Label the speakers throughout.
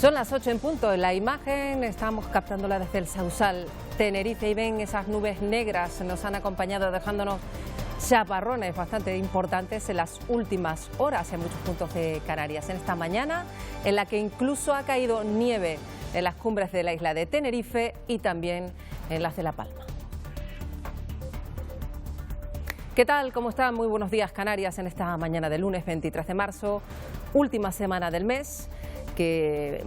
Speaker 1: Son las 8 en punto. En la imagen estamos captándola desde el Sausal, Tenerife, y ven esas nubes negras, nos han acompañado dejándonos chaparrones bastante importantes en las últimas horas en muchos puntos de Canarias. En esta mañana en la que incluso ha caído nieve en las cumbres de la isla de Tenerife y también en las de La Palma. ¿Qué tal? ¿Cómo están? Muy buenos días, Canarias, en esta mañana de lunes 23 de marzo, última semana del mes, que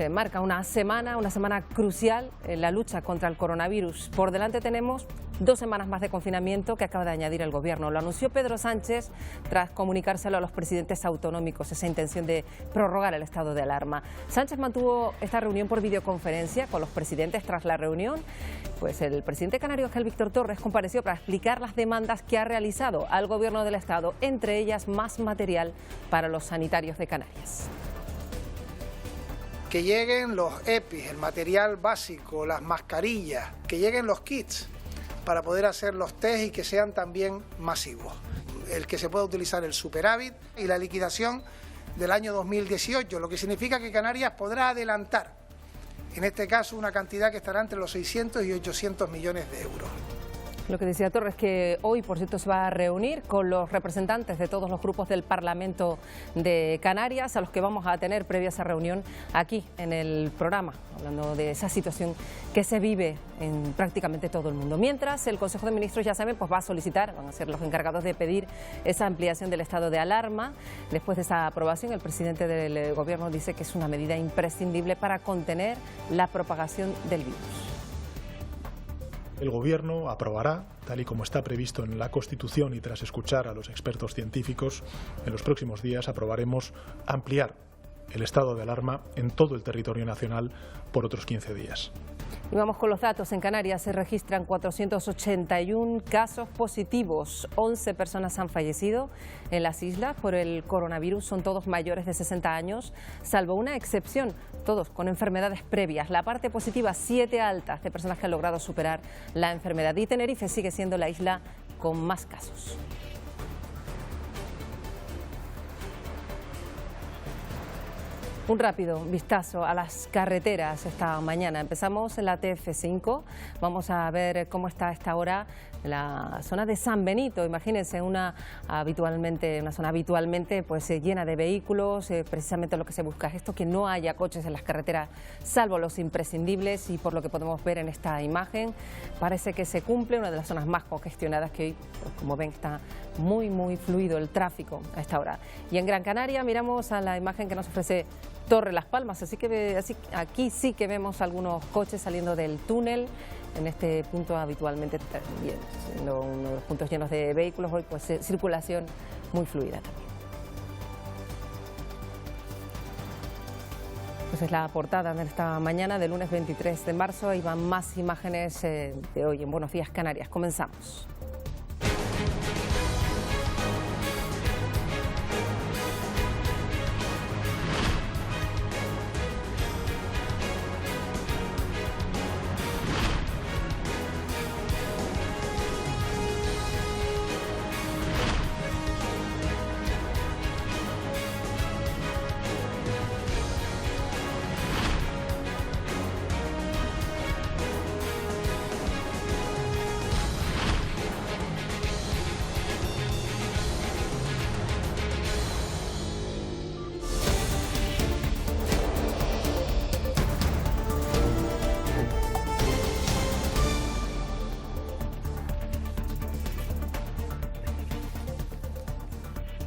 Speaker 1: marca una semana crucial en la lucha contra el coronavirus. Por delante tenemos 2 semanas más de confinamiento que acaba de añadir el Gobierno. Lo anunció Pedro Sánchez tras comunicárselo a los presidentes autonómicos, esa intención de prorrogar el estado de alarma. Sánchez mantuvo esta reunión por videoconferencia con los presidentes. Tras la reunión, pues el presidente canario Ángel Víctor Torres compareció para explicar las demandas que ha realizado al Gobierno del Estado, entre ellas más material para los sanitarios de Canarias.
Speaker 2: Que lleguen los EPIs, el material básico, las mascarillas, que lleguen los kits para poder hacer los test y que sean también masivos. El que se pueda utilizar el superávit y la liquidación del año 2018, lo que significa que Canarias podrá adelantar, en este caso, una cantidad que estará entre los 600 y 800 millones de euros.
Speaker 1: Lo que decía Torres, que hoy, por cierto, se va a reunir con los representantes de todos los grupos del Parlamento de Canarias, a los que vamos a tener previa a esa reunión aquí en el programa, hablando de esa situación que se vive en prácticamente todo el mundo. Mientras, el Consejo de Ministros, ya saben, pues va a solicitar, van a ser los encargados de pedir esa ampliación del estado de alarma. Después de esa aprobación, el presidente del Gobierno dice que es una medida imprescindible para contener la propagación del virus.
Speaker 3: El Gobierno aprobará, tal y como está previsto en la Constitución y tras escuchar a los expertos científicos, en los próximos días aprobaremos ampliar el estado de alarma en todo el territorio nacional por otros 15 días.
Speaker 1: Y vamos con los datos. En Canarias se registran 481 casos positivos, 11 personas han fallecido en las islas por el coronavirus, son todos mayores de 60 años, salvo una excepción, todos con enfermedades previas. La parte positiva, 7 altas de personas que han logrado superar la enfermedad, y Tenerife sigue siendo la isla con más casos. Un rápido vistazo a las carreteras esta mañana. Empezamos en la TF5, vamos a ver cómo está a esta hora la zona de San Benito. Imagínense una zona habitualmente pues llena de vehículos. Precisamente lo que se busca es esto, que no haya coches en las carreteras salvo los imprescindibles, y por lo que podemos ver en esta imagen parece que se cumple. Una de las zonas más congestionadas, que hoy, pues, como ven, está muy fluido el tráfico a esta hora. Y en Gran Canaria miramos a la imagen que nos ofrece Torre Las Palmas, aquí sí que vemos algunos coches saliendo del túnel. En este punto habitualmente también, siendo uno de los puntos llenos de vehículos, hoy pues circulación muy fluida también. Pues es la portada de esta mañana de lunes 23 de marzo. Ahí van más imágenes de hoy en Buenos Días Canarias. Comenzamos.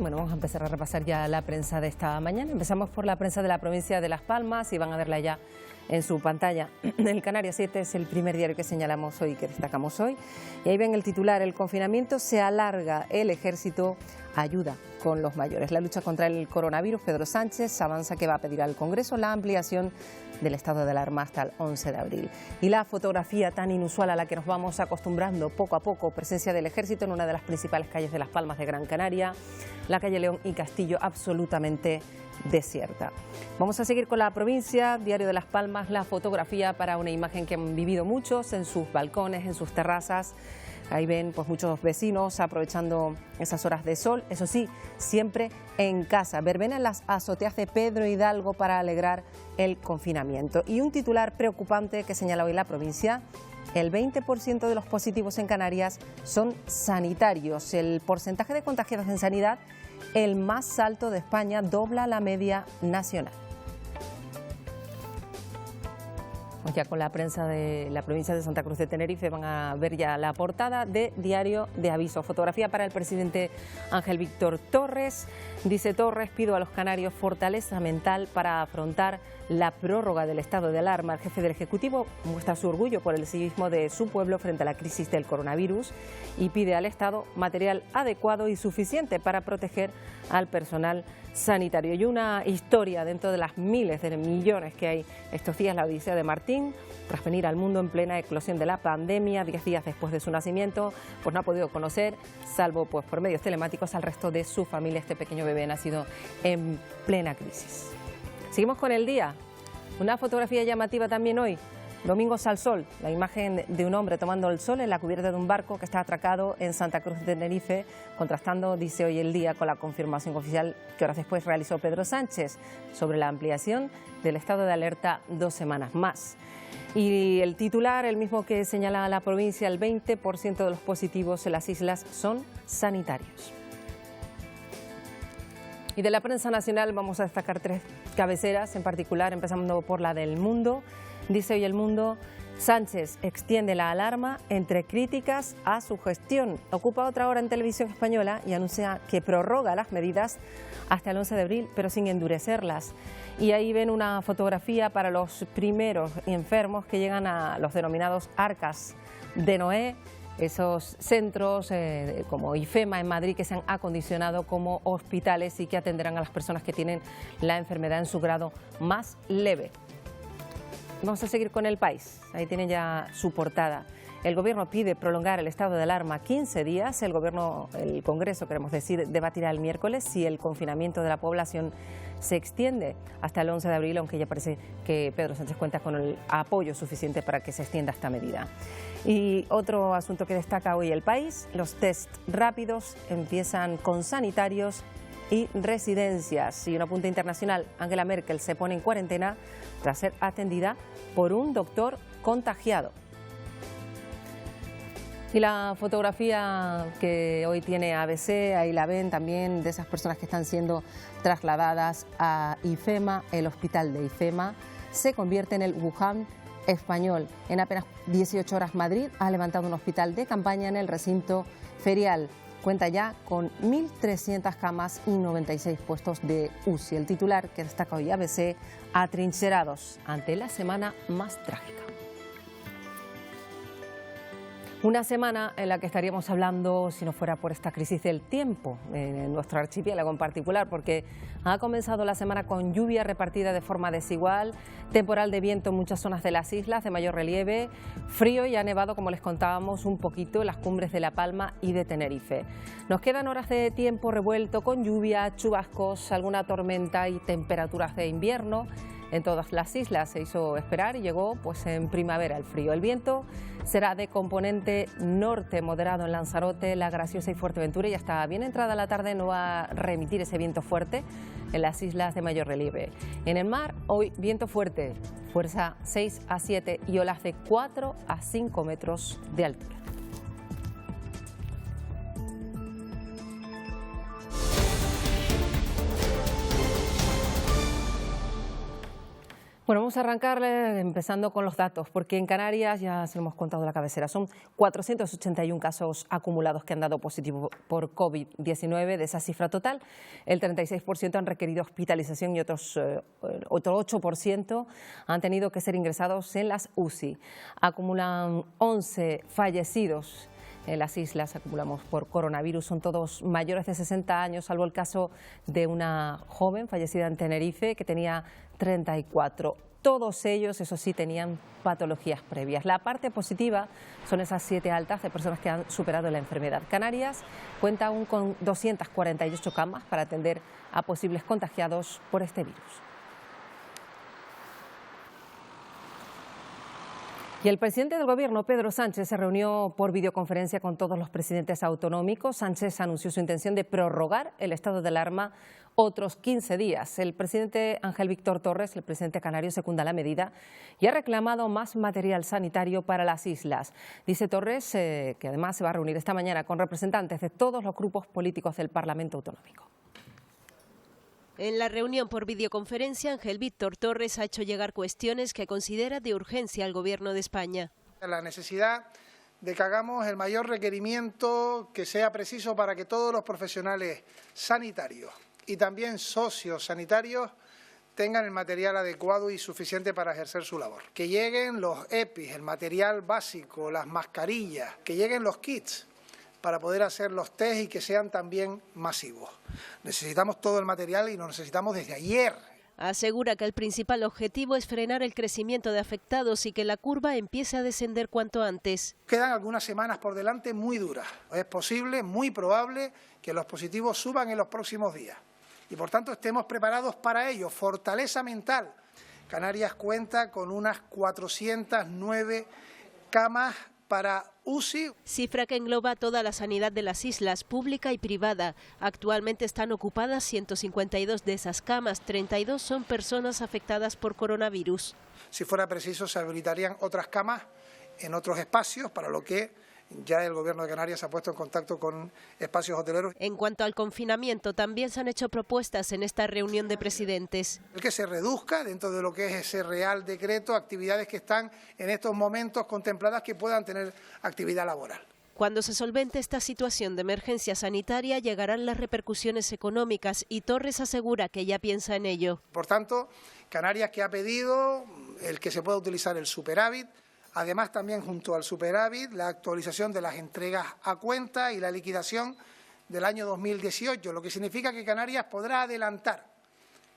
Speaker 1: Bueno, vamos a empezar a repasar ya la prensa de esta mañana. Empezamos por la prensa de la provincia de Las Palmas y van a verla ya en su pantalla. El Canarias 7 es el primer diario que señalamos hoy, que destacamos hoy. Y ahí ven el titular: el confinamiento se alarga, el Ejército ayuda con los mayores. La lucha contra el coronavirus. Pedro Sánchez avanza que va a pedir al Congreso la ampliación del estado de alarma hasta el 11 de abril. Y la fotografía tan inusual a la que nos vamos acostumbrando poco a poco, presencia del Ejército en una de las principales calles de Las Palmas de Gran Canaria, la calle León y Castillo absolutamente desierta. Vamos a seguir con la provincia, diario de Las Palmas, la fotografía para una imagen que han vivido muchos en sus balcones, en sus terrazas. Ahí ven pues muchos vecinos aprovechando esas horas de sol, eso sí, siempre en casa. Verbena en las azoteas de Pedro Hidalgo para alegrar el confinamiento. Y un titular preocupante que señala hoy la provincia: el 20% de los positivos en Canarias son sanitarios. El porcentaje de contagiados en sanidad, el más alto de España, dobla la media nacional. Ya con la prensa de la provincia de Santa Cruz de Tenerife van a ver ya la portada de Diario de Aviso. Fotografía para el presidente Ángel Víctor Torres. Dice Torres: pido a los canarios fortaleza mental para afrontar la prórroga del estado de alarma. El jefe del Ejecutivo muestra su orgullo por el civismo de su pueblo frente a la crisis del coronavirus y pide al Estado material adecuado y suficiente para proteger al personal sanitario. Y una historia dentro de las miles de millones que hay estos días: la odisea de Martín, tras venir al mundo en plena eclosión de la pandemia, 10 días después de su nacimiento, pues no ha podido conocer, salvo pues por medios telemáticos, al resto de su familia. Este pequeño bebé nacido en plena crisis. Seguimos con el día. Una fotografía llamativa también hoy. Domingos al sol, la imagen de un hombre tomando el sol en la cubierta de un barco que está atracado en Santa Cruz de Tenerife, contrastando, dice hoy el día, con la confirmación oficial que horas después realizó Pedro Sánchez sobre la ampliación del estado de alerta 2 semanas más. Y el titular, el mismo que señala la provincia: el 20% de los positivos en las islas son sanitarios. Y de la prensa nacional vamos a destacar 3 cabeceras en particular, empezando por la del Mundo. Dice hoy el Mundo: Sánchez extiende la alarma entre críticas a su gestión. Ocupa otra hora en Televisión Española y anuncia que prorroga las medidas hasta el 11 de abril, pero sin endurecerlas. Y ahí ven una fotografía para los primeros enfermos que llegan a los denominados Arcas de Noé, esos centros como IFEMA en Madrid, que se han acondicionado como hospitales y que atenderán a las personas que tienen la enfermedad en su grado más leve. Vamos a seguir con El País. Ahí tienen ya su portada. El Gobierno pide prolongar el estado de alarma 15 días. El Congreso, queremos decir, debatirá el miércoles si el confinamiento de la población se extiende hasta el 11 de abril, aunque ya parece que Pedro Sánchez cuenta con el apoyo suficiente para que se extienda esta medida. Y otro asunto que destaca hoy El País: los test rápidos empiezan con sanitarios y residencias. Y un apunte internacional: Angela Merkel se pone en cuarentena tras ser atendida por un doctor contagiado. Y la fotografía que hoy tiene ABC, ahí la ven también, de esas personas que están siendo trasladadas a IFEMA. El hospital de IFEMA se convierte en el Wuhan español. En apenas 18 horas Madrid ha levantado un hospital de campaña en el recinto ferial. Cuenta ya con 1.300 camas y 96 puestos de UCI. El titular que destaca hoy ABC: atrincherados ante la semana más trágica. Una semana en la que estaríamos hablando, si no fuera por esta crisis del tiempo, en nuestro archipiélago en particular, porque ha comenzado la semana con lluvia repartida de forma desigual, temporal de viento en muchas zonas de las islas de mayor relieve, frío y ha nevado, como les contábamos, un poquito en las cumbres de La Palma y de Tenerife. Nos quedan horas de tiempo revuelto con lluvia, chubascos, alguna tormenta y temperaturas de invierno. En todas las islas se hizo esperar y llegó pues en primavera el frío. El viento será de componente norte moderado en Lanzarote, La Graciosa y Fuerteventura, y hasta bien entrada la tarde no va a remitir ese viento fuerte en las islas de mayor relieve. En el mar hoy viento fuerte, fuerza 6 a 7 y olas de 4 a 5 metros de altura. Bueno, vamos a arrancar empezando con los datos, porque en Canarias, ya se lo hemos contado en la cabecera, son 481 casos acumulados que han dado positivo por COVID-19. De esa cifra total, el 36% han requerido hospitalización y otro 8% han tenido que ser ingresados en las UCI. Acumulan 11 fallecidos. En las islas acumulamos por coronavirus, son todos mayores de 60 años, salvo el caso de una joven fallecida en Tenerife que tenía 34. Todos ellos, eso sí, tenían patologías previas. La parte positiva son esas 7 altas de personas que han superado la enfermedad. Canarias cuenta aún con 248 camas para atender a posibles contagiados por este virus. Y el presidente del Gobierno, Pedro Sánchez, se reunió por videoconferencia con todos los presidentes autonómicos. Sánchez anunció su intención de prorrogar el estado de alarma otros 15 días. El presidente Ángel Víctor Torres, el presidente canario, secunda la medida y ha reclamado más material sanitario para las islas. Dice Torres que además se va a reunir esta mañana con representantes de todos los grupos políticos del Parlamento Autonómico.
Speaker 4: En la reunión por videoconferencia, Ángel Víctor Torres ha hecho llegar cuestiones que considera de urgencia al Gobierno de España.
Speaker 2: La necesidad de que hagamos el mayor requerimiento que sea preciso para que todos los profesionales sanitarios y también sociosanitarios tengan el material adecuado y suficiente para ejercer su labor. Que lleguen los EPIs, el material básico, las mascarillas, que lleguen los kits para poder hacer los test y que sean también masivos. Necesitamos todo el material y lo necesitamos desde ayer.
Speaker 4: Asegura que el principal objetivo es frenar el crecimiento de afectados y que la curva empiece a descender cuanto antes.
Speaker 2: Quedan algunas semanas por delante muy duras. Es posible, muy probable, que los positivos suban en los próximos días. Y por tanto estemos preparados para ello. Fortaleza mental. Canarias cuenta con unas 409 camas para UCI.
Speaker 4: Cifra que engloba toda la sanidad de las islas, pública y privada. Actualmente están ocupadas 152 de esas camas, 32 son personas afectadas por coronavirus.
Speaker 2: Si fuera preciso, se habilitarían otras camas en otros espacios, para lo que ya el Gobierno de Canarias se ha puesto en contacto con espacios hoteleros.
Speaker 4: En cuanto al confinamiento, también se han hecho propuestas en esta reunión de presidentes.
Speaker 2: El que se reduzca dentro de lo que es ese Real Decreto actividades que están en estos momentos contempladas que puedan tener actividad laboral.
Speaker 4: Cuando se solvente esta situación de emergencia sanitaria, llegarán las repercusiones económicas y Torres asegura que ya piensa en ello.
Speaker 2: Por tanto, Canarias, que ha pedido el que se pueda utilizar el superávit, además también junto al superávit la actualización de las entregas a cuenta y la liquidación del año 2018, lo que significa que Canarias podrá adelantar,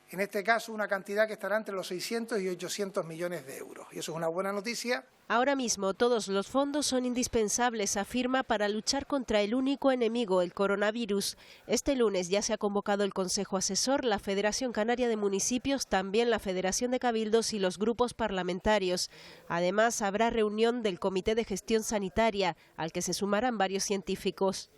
Speaker 2: en este caso, una cantidad que estará entre los 600 y 800 millones de euros. Y eso es una buena noticia.
Speaker 4: Ahora mismo todos los fondos son indispensables, afirma, para luchar contra el único enemigo, el coronavirus. Este lunes ya se ha convocado el Consejo Asesor, la Federación Canaria de Municipios, también la Federación de Cabildos y los grupos parlamentarios. Además, habrá reunión del Comité de Gestión Sanitaria, al que se sumarán varios científicos.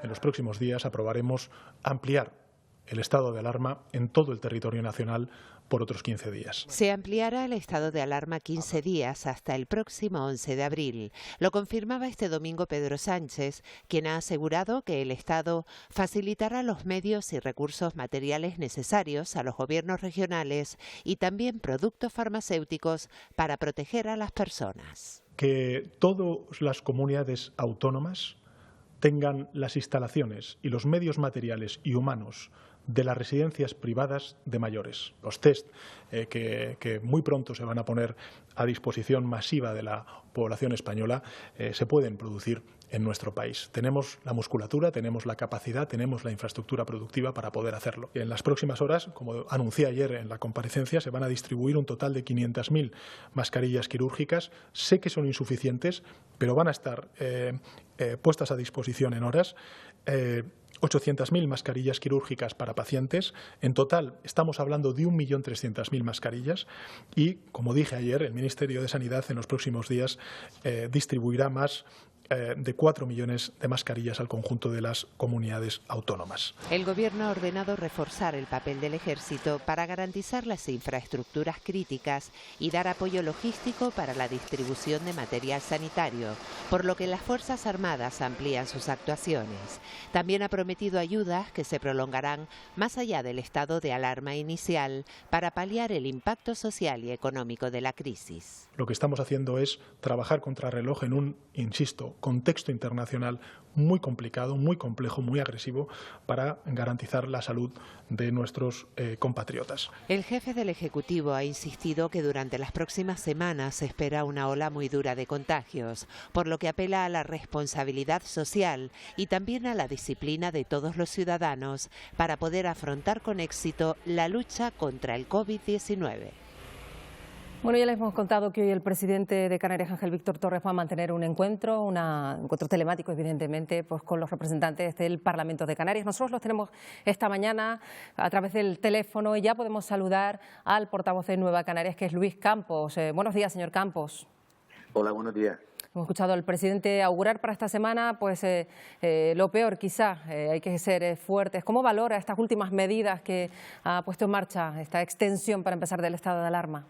Speaker 3: En los próximos días aprobaremos ampliar el estado de alarma en todo el territorio nacional por otros 15 días.
Speaker 5: Se ampliará el estado de alarma 15 días hasta el próximo 11 de abril. Lo confirmaba este domingo Pedro Sánchez, quien ha asegurado que el Estado facilitará los medios y recursos materiales necesarios a los gobiernos regionales y también productos farmacéuticos para proteger a las personas.
Speaker 3: Que todas las comunidades autónomas tengan las instalaciones y los medios materiales y humanos de las residencias privadas de mayores. Los test que muy pronto se van a poner a disposición masiva de la población española se pueden producir en nuestro país. Tenemos la musculatura, tenemos la capacidad, tenemos la infraestructura productiva para poder hacerlo. En las próximas horas, como anuncié ayer en la comparecencia, se van a distribuir un total de 500.000 mascarillas quirúrgicas. Sé que son insuficientes, pero van a estar puestas a disposición en horas. 800.000 mascarillas quirúrgicas para pacientes. En total estamos hablando de 1.300.000 mascarillas y, como dije ayer, el Ministerio de Sanidad en los próximos días distribuirá más de 4 millones de mascarillas al conjunto de las comunidades autónomas.
Speaker 5: El Gobierno ha ordenado reforzar el papel del Ejército para garantizar las infraestructuras críticas y dar apoyo logístico para la distribución de material sanitario, por lo que las Fuerzas Armadas amplían sus actuaciones. También ha prometido ayudas que se prolongarán más allá del estado de alarma inicial para paliar el impacto social y económico de la crisis.
Speaker 3: Lo que estamos haciendo es trabajar contrarreloj en un, insisto, contexto internacional muy complicado, muy complejo, muy agresivo para garantizar la salud de nuestros compatriotas.
Speaker 5: El jefe del Ejecutivo ha insistido que durante las próximas semanas se espera una ola muy dura de contagios, por lo que apela a la responsabilidad social y también a la disciplina de todos los ciudadanos para poder afrontar con éxito la lucha contra el COVID-19.
Speaker 1: Bueno, ya les hemos contado que hoy el presidente de Canarias, Ángel Víctor Torres, va a mantener un encuentro telemático, evidentemente, pues con los representantes del Parlamento de Canarias. Nosotros los tenemos esta mañana a través del teléfono y ya podemos saludar al portavoz de Nueva Canarias, que es Luis Campos. Buenos días, señor Campos.
Speaker 6: Hola, buenos días.
Speaker 1: Hemos escuchado al presidente augurar para esta semana pues lo peor, quizá. Hay que ser fuertes. ¿Cómo valora estas últimas medidas que ha puesto en marcha, esta extensión, para empezar, del estado de alarma?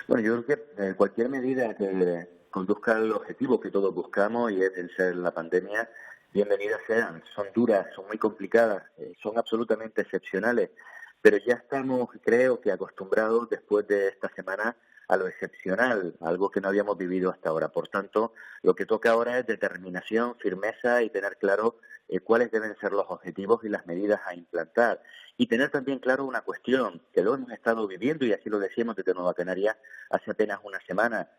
Speaker 6: Bueno, yo creo que cualquier medida que conduzca al objetivo que todos buscamos, y es vencer la pandemia, bienvenidas sean. Son duras, son muy complicadas, son absolutamente excepcionales, pero ya estamos, creo que, acostumbrados después de esta semana a lo excepcional, algo que no habíamos vivido hasta ahora. Por tanto, lo que toca ahora es determinación, firmeza y tener claro cuáles deben ser los objetivos y las medidas a implantar. Y tener también claro una cuestión, que lo hemos estado viviendo, y así lo decíamos desde Nueva Canarias hace apenas una semana.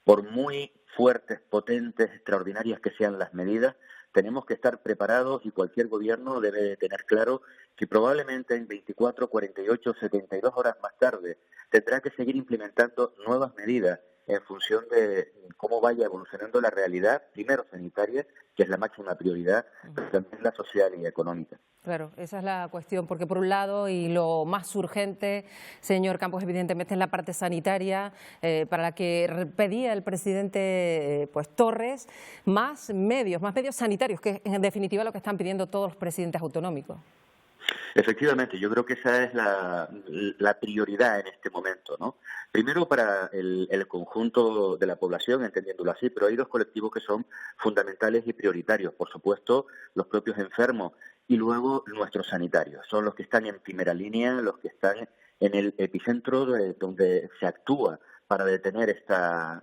Speaker 6: Por muy fuertes, potentes, extraordinarias que sean las medidas, tenemos que estar preparados, y cualquier gobierno debe tener claro que probablemente en 24, 48, 72 horas más tarde tendrá que seguir implementando nuevas medidas en función de cómo vaya evolucionando la realidad, primero sanitaria, que es la máxima prioridad, pero también la social y económica.
Speaker 1: Claro, esa es la cuestión, porque por un lado, y lo más urgente, señor Campos, evidentemente es la parte sanitaria, para la que pedía el presidente pues Torres más medios sanitarios, que es en definitiva lo que están pidiendo todos los presidentes autonómicos.
Speaker 6: Efectivamente, yo creo que esa es la prioridad en este momento, ¿no? Primero para el conjunto de la población, entendiéndolo así, pero hay dos colectivos que son fundamentales y prioritarios. Por supuesto, los propios enfermos y luego nuestros sanitarios. Son los que están en primera línea, los que están en el epicentro donde se actúa para detener esta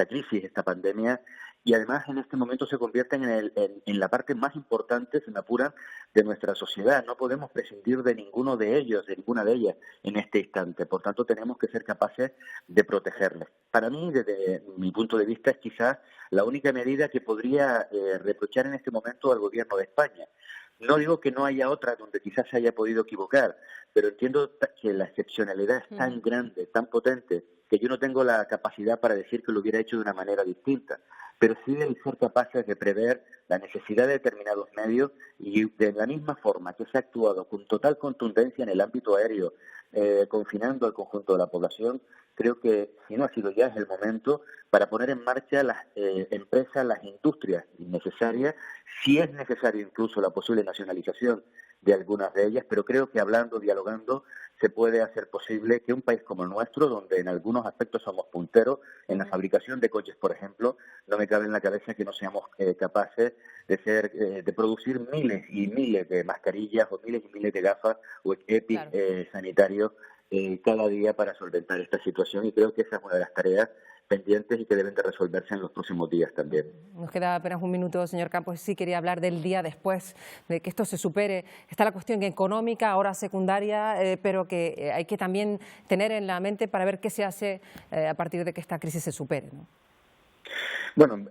Speaker 6: crisis, esta pandemia, y además en este momento se convierten en la parte más importante, se me apuran, de nuestra sociedad. No podemos prescindir de ninguno de ellos, de ninguna de ellas en este instante. Por tanto, tenemos que ser capaces de protegerles. Para mí, desde mi punto de vista, es quizás la única medida que podría reprochar en este momento al Gobierno de España. No digo que no haya otra donde quizás se haya podido equivocar, pero entiendo que la excepcionalidad es tan grande, tan potente, que yo no tengo la capacidad para decir que lo hubiera hecho de una manera distinta, pero sí de ser capaces de prever la necesidad de determinados medios, y de la misma forma que se ha actuado con total contundencia en el ámbito aéreo, confinando al conjunto de la población. Creo que, si no ha sido ya, es el momento para poner en marcha las empresas, las industrias necesarias, si es necesario incluso la posible nacionalización de algunas de ellas, pero creo que hablando, dialogando, se puede hacer posible que un país como el nuestro, donde en algunos aspectos somos punteros, en la fabricación de coches, por ejemplo, no me cabe en la cabeza que no seamos capaces de producir miles y miles de mascarillas o miles y miles de gafas o EPI sanitarios cada día para solventar esta situación, y creo que esa es una de las tareas pendientes y que deben de resolverse en los próximos días también.
Speaker 1: Nos queda apenas un minuto, señor Campos. Sí quería hablar del día después de que esto se supere. Está la cuestión económica, ahora secundaria, pero que hay que también tener en la mente para ver qué se hace a partir de que esta crisis se supere, ¿no?
Speaker 6: Bueno,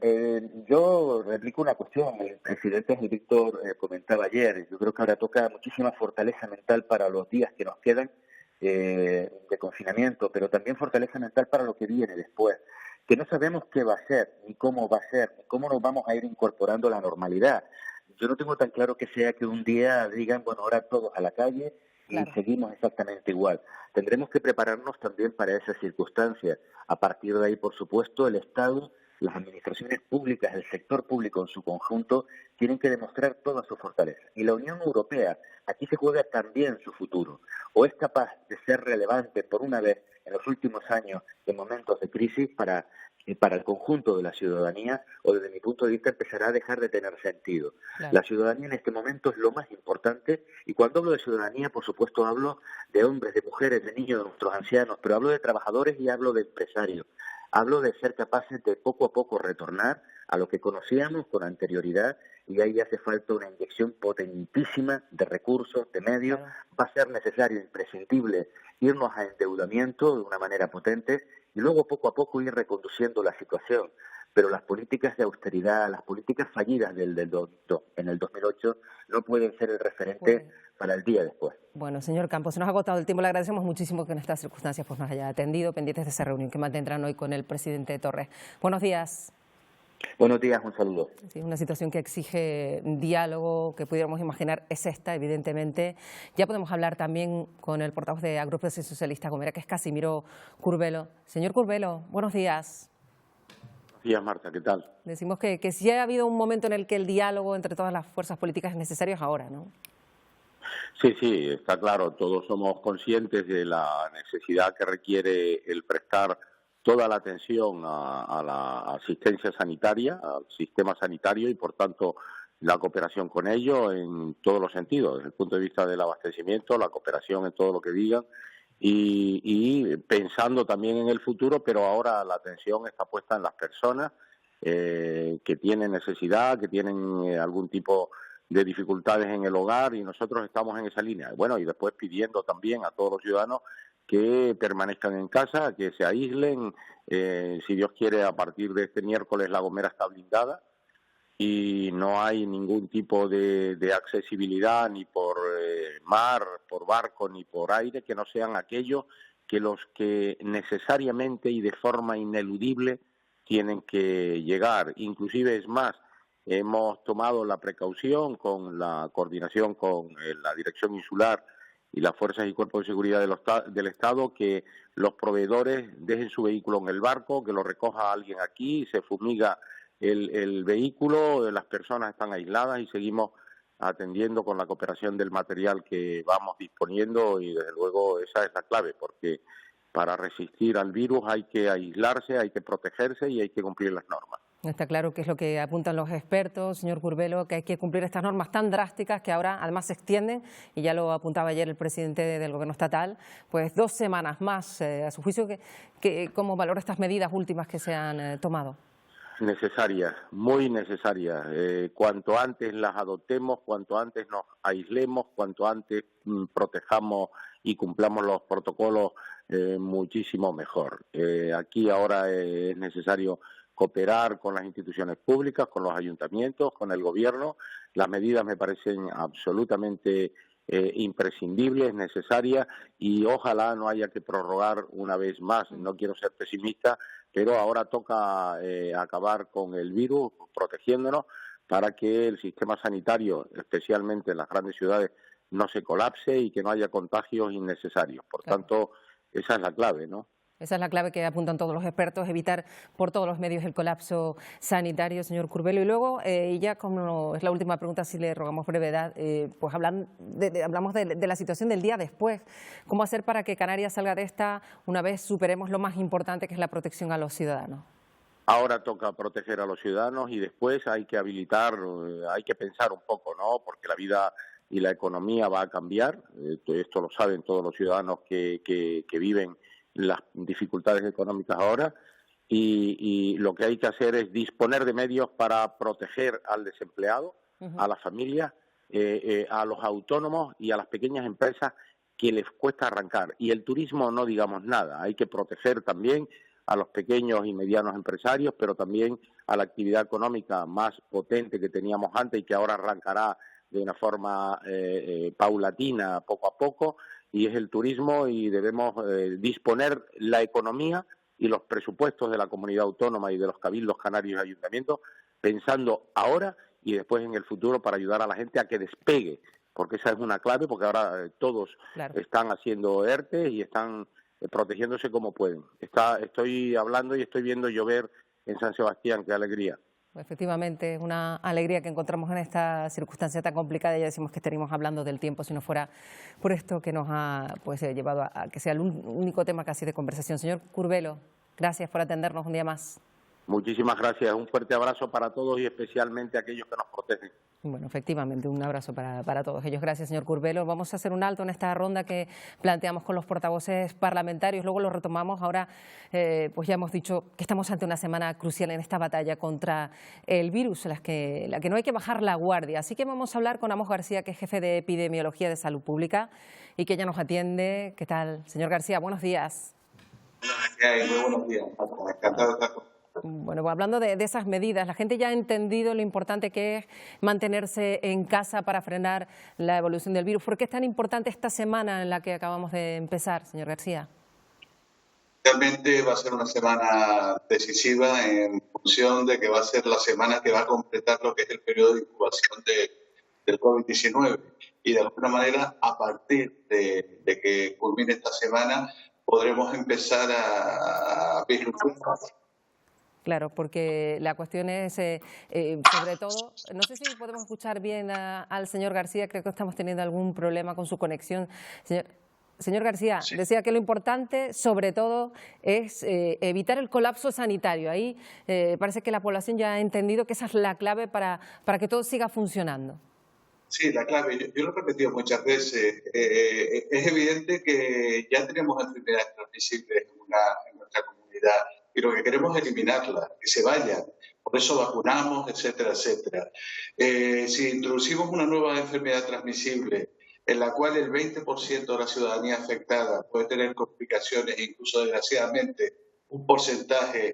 Speaker 6: yo replico una cuestión. El presidente Víctor comentaba ayer. Yo creo que ahora toca muchísima fortaleza mental para los días que nos quedan de confinamiento, pero también fortaleza mental para lo que viene después, que no sabemos qué va a ser, ni cómo va a ser, ni cómo nos vamos a ir incorporando a la normalidad. Yo no tengo tan claro que sea que un día digan, bueno, ahora todos a la calle y seguimos exactamente igual. Tendremos que prepararnos también para esas circunstancias. A partir de ahí, por supuesto, el Estado, las administraciones públicas, el sector público en su conjunto, tienen que demostrar toda su fortaleza. Y la Unión Europea, aquí se juega también su futuro. O es capaz de ser relevante por una vez en los últimos años en momentos de crisis para el conjunto de la ciudadanía, o desde mi punto de vista empezará a dejar de tener sentido. Claro. La ciudadanía en este momento es lo más importante, y cuando hablo de ciudadanía, por supuesto, hablo de hombres, de mujeres, de niños, de nuestros ancianos, pero hablo de trabajadores y hablo de empresarios. Hablo de ser capaces de poco a poco retornar a lo que conocíamos con anterioridad, y ahí hace falta una inyección potentísima de recursos, de medios. Va a ser necesario, imprescindible, irnos a endeudamiento de una manera potente y luego poco a poco ir reconduciendo la situación. pero las políticas de austeridad, las políticas fallidas en el 2008 no pueden ser el referente para el día después.
Speaker 1: Bueno, señor Campos, se nos ha agotado el tiempo. Le agradecemos muchísimo que en estas circunstancias pues, nos haya atendido, pendientes de esa reunión que mantendrán hoy con el presidente Torres. Buenos días.
Speaker 6: Buenos días, un saludo.
Speaker 1: Sí, una situación que exige diálogo, que pudiéramos imaginar es esta, evidentemente. Ya podemos hablar también con el portavoz de Agrupación Socialista Gomera, que es Casimiro Curbelo. Señor Curbelo, buenos días.
Speaker 7: Buenos días, Marta, ¿qué tal?
Speaker 1: Decimos que sí ha habido un momento en el que el diálogo entre todas las fuerzas políticas es necesario ahora, ¿no?
Speaker 7: Sí, está claro. Todos somos conscientes de la necesidad que requiere el prestar toda la atención a la asistencia sanitaria, al sistema sanitario y, por tanto, la cooperación con ello en todos los sentidos, desde el punto de vista del abastecimiento, la cooperación en todo lo que digan y pensando también en el futuro, pero ahora la atención está puesta en las personas que tienen necesidad, que tienen algún tipo de dificultades en el hogar y nosotros estamos en esa línea. Bueno, y después pidiendo también a todos los ciudadanos que permanezcan en casa, que se aíslen. Si Dios quiere, a partir de este miércoles La Gomera está blindada y no hay ningún tipo de accesibilidad ni por mar, por barco, ni por aire, que no sean aquellos que los que necesariamente y de forma ineludible tienen que llegar. Inclusive, es más, hemos tomado la precaución con la coordinación con la Dirección Insular y las fuerzas y cuerpos de seguridad del Estado, que los proveedores dejen su vehículo en el barco, que lo recoja alguien aquí, se fumiga el vehículo, las personas están aisladas y seguimos atendiendo con la cooperación del material que vamos disponiendo y desde luego esa es la clave, porque para resistir al virus hay que aislarse, hay que protegerse y hay que cumplir las normas.
Speaker 1: Está claro que es lo que apuntan los expertos, señor Curbelo, que hay que cumplir estas normas tan drásticas que ahora además se extienden, y ya lo apuntaba ayer el presidente del Gobierno estatal, pues 2 semanas más. A su juicio, ¿cómo valora estas medidas últimas que se han tomado?
Speaker 7: Necesarias, muy necesarias. Cuanto antes las adoptemos, cuanto antes nos aislemos, cuanto antes protejamos y cumplamos los protocolos, muchísimo mejor. Aquí ahora es necesario cooperar con las instituciones públicas, con los ayuntamientos, con el gobierno. Las medidas me parecen absolutamente imprescindibles, necesarias, y ojalá no haya que prorrogar una vez más. No quiero ser pesimista, pero ahora toca acabar con el virus, protegiéndonos para que el sistema sanitario, especialmente en las grandes ciudades, no se colapse y que no haya contagios innecesarios. Por tanto, esa es la clave, ¿no?
Speaker 1: Esa es la clave que apuntan todos los expertos, evitar por todos los medios el colapso sanitario, señor Curbelo. Y luego, y ya como es la última pregunta, si le rogamos brevedad, pues hablamos de la situación del día después. ¿Cómo hacer para que Canarias salga de esta una vez superemos lo más importante, que es la protección a los ciudadanos?
Speaker 7: Ahora toca proteger a los ciudadanos y después hay que habilitar, hay que pensar un poco, ¿no? Porque la vida y la economía va a cambiar. Esto lo saben todos los ciudadanos que viven las dificultades económicas ahora, y lo que hay que hacer es disponer de medios para proteger al desempleado, a las familias, a los autónomos y a las pequeñas empresas que les cuesta arrancar. Y el turismo no digamos nada, hay que proteger también a los pequeños y medianos empresarios, pero también a la actividad económica más potente que teníamos antes y que ahora arrancará de una forma paulatina, poco a poco, y es el turismo, y debemos disponer la economía y los presupuestos de la comunidad autónoma y de los cabildos canarios y ayuntamientos pensando ahora y después en el futuro para ayudar a la gente a que despegue, porque esa es una clave, porque ahora todos están haciendo ERTE y están protegiéndose como pueden. Estoy hablando y estoy viendo llover en San Sebastián, qué alegría.
Speaker 1: Efectivamente, es una alegría que encontramos en esta circunstancia tan complicada. Ya decimos que estaríamos hablando del tiempo si no fuera por esto que nos ha llevado a que sea el único tema casi de conversación. Señor Curbelo, gracias por atendernos un día más.
Speaker 7: Muchísimas gracias. Un fuerte abrazo para todos y especialmente a aquellos que nos protegen.
Speaker 1: Bueno, efectivamente, un abrazo para todos ellos. Gracias, señor Curbelo. Vamos a hacer un alto en esta ronda que planteamos con los portavoces parlamentarios. Luego lo retomamos. Ahora, pues ya hemos dicho que estamos ante una semana crucial en esta batalla contra el virus, la que no hay que bajar la guardia. Así que vamos a hablar con Amos García, que es jefe de Epidemiología de Salud Pública y que ya nos atiende. ¿Qué tal, señor García? Buenos días.
Speaker 8: Muy buenos días. Encantado de estar con
Speaker 1: Bueno, pues hablando de esas medidas, la gente ya ha entendido lo importante que es mantenerse en casa para frenar la evolución del virus. ¿Por qué es tan importante esta semana en la que acabamos de empezar, señor García?
Speaker 8: Realmente va a ser una semana decisiva en función de que va a ser la semana que va a completar lo que es el periodo de incubación del COVID-19. Y de alguna manera, a partir de que culmine esta semana, podremos empezar a vislumbrar.
Speaker 1: Claro, porque la cuestión es, sobre todo, no sé si podemos escuchar bien al señor García, creo que estamos teniendo algún problema con su conexión. Señor García, sí. Decía que lo importante, sobre todo, es evitar el colapso sanitario. Ahí parece que la población ya ha entendido que esa es la clave para que todo siga funcionando.
Speaker 8: Sí, la clave, yo lo he repetido muchas veces, es evidente que ya tenemos enfermedades transmisibles en nuestra comunidad y lo que queremos es eliminarlas, que se vayan. Por eso vacunamos, etcétera, etcétera. Si introducimos una nueva enfermedad transmisible en la cual el 20% de la ciudadanía afectada puede tener complicaciones, incluso desgraciadamente un porcentaje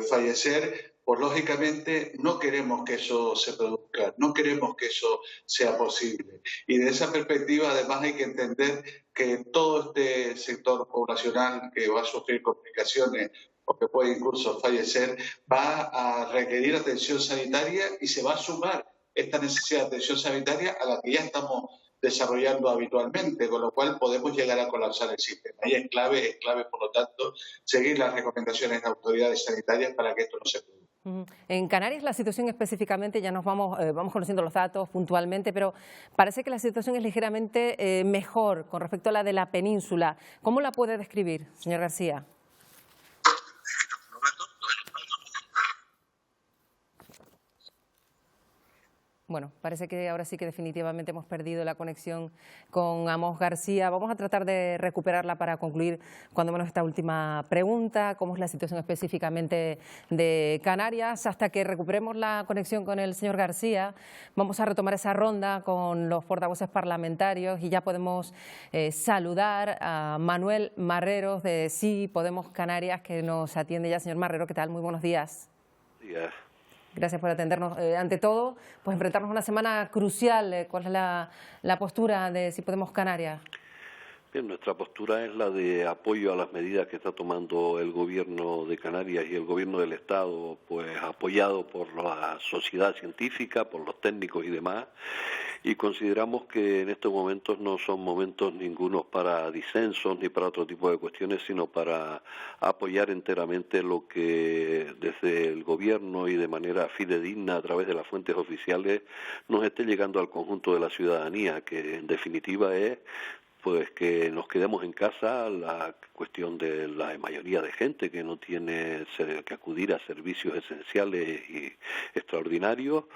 Speaker 8: fallecer, pues lógicamente no queremos que eso se produzca, no queremos que eso sea posible. Y de esa perspectiva además hay que entender que todo este sector poblacional que va a sufrir complicaciones o que puede incluso fallecer, va a requerir atención sanitaria y se va a sumar esta necesidad de atención sanitaria a la que ya estamos desarrollando habitualmente, con lo cual podemos llegar a colapsar el sistema. Y es clave por lo tanto, seguir las recomendaciones de autoridades sanitarias para que esto no se produzca.
Speaker 1: En Canarias la situación específicamente, ya nos vamos conociendo los datos puntualmente, pero parece que la situación es ligeramente mejor con respecto a la de la península. ¿Cómo la puede describir, señor García? Bueno, parece que ahora sí que definitivamente hemos perdido la conexión con Amos García. Vamos a tratar de recuperarla para concluir cuando menos esta última pregunta, cómo es la situación específicamente de Canarias. Hasta que recuperemos la conexión con el señor García, vamos a retomar esa ronda con los portavoces parlamentarios y ya podemos saludar a Manuel Marreros de Sí Podemos Canarias, que nos atiende ya. Señor Marrero, ¿qué tal? Muy buenos días.
Speaker 9: Días.
Speaker 1: Gracias por atendernos. Ante todo, pues enfrentarnos a una semana crucial. ¿Cuál es la postura de Si Podemos Canarias?
Speaker 9: Bien, nuestra postura es la de apoyo a las medidas que está tomando el Gobierno de Canarias y el Gobierno del Estado, pues apoyado por la sociedad científica, por los técnicos y demás. Y consideramos que en estos momentos no son momentos ningunos para disensos ni para otro tipo de cuestiones, sino para apoyar enteramente lo que desde el Gobierno y de manera fidedigna a través de las fuentes oficiales nos esté llegando al conjunto de la ciudadanía, que en definitiva es pues que nos quedemos en casa, la cuestión de la mayoría de gente que no tiene que acudir a servicios esenciales y extraordinarios,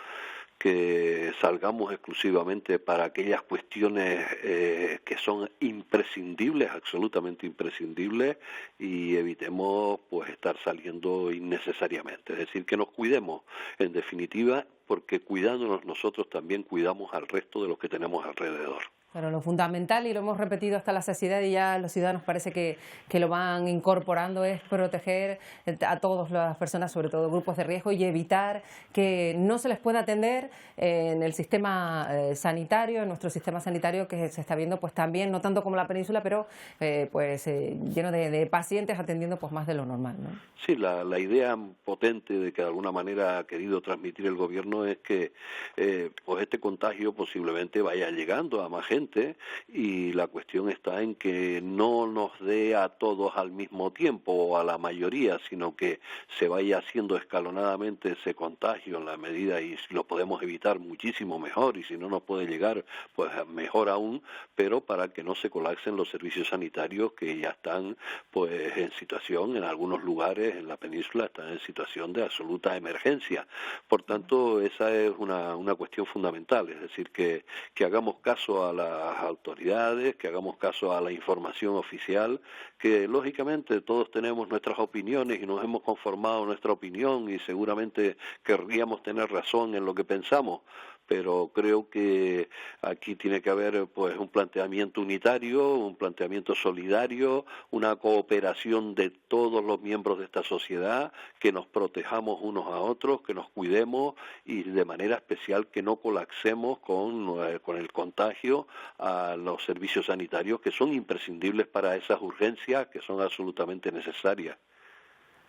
Speaker 9: que salgamos exclusivamente para aquellas cuestiones que son imprescindibles, absolutamente imprescindibles, y evitemos pues estar saliendo innecesariamente. Es decir, que nos cuidemos, en definitiva, porque cuidándonos nosotros también cuidamos al resto de los que tenemos alrededor.
Speaker 1: Pero lo fundamental, y lo hemos repetido hasta la saciedad y ya los ciudadanos parece que lo van incorporando, es proteger a todas las personas, sobre todo grupos de riesgo, y evitar que no se les pueda atender en el sistema sanitario, en nuestro sistema sanitario que se está viendo pues también, no tanto como la península, pero lleno de pacientes atendiendo pues más de lo normal, ¿no?
Speaker 9: Sí, la idea potente de que de alguna manera ha querido transmitir el Gobierno es que pues este contagio posiblemente vaya llegando a más gente, y la cuestión está en que no nos dé a todos al mismo tiempo o a la mayoría, sino que se vaya haciendo escalonadamente ese contagio en la medida, y si lo podemos evitar muchísimo mejor, y si no nos puede llegar pues mejor aún, pero para que no se colapsen los servicios sanitarios que ya están pues en situación, en algunos lugares en la península están en situación de absoluta emergencia. Por tanto, esa es una cuestión fundamental, es decir, que hagamos caso a las autoridades, que hagamos caso a la información oficial, que lógicamente todos tenemos nuestras opiniones y nos hemos conformado nuestra opinión y seguramente querríamos tener razón en lo que pensamos, pero creo que aquí tiene que haber pues un planteamiento unitario, un planteamiento solidario, una cooperación de todos los miembros de esta sociedad, que nos protejamos unos a otros, que nos cuidemos y de manera especial que no colapsemos con el contagio a los servicios sanitarios, que son imprescindibles para esas urgencias que son absolutamente necesarias.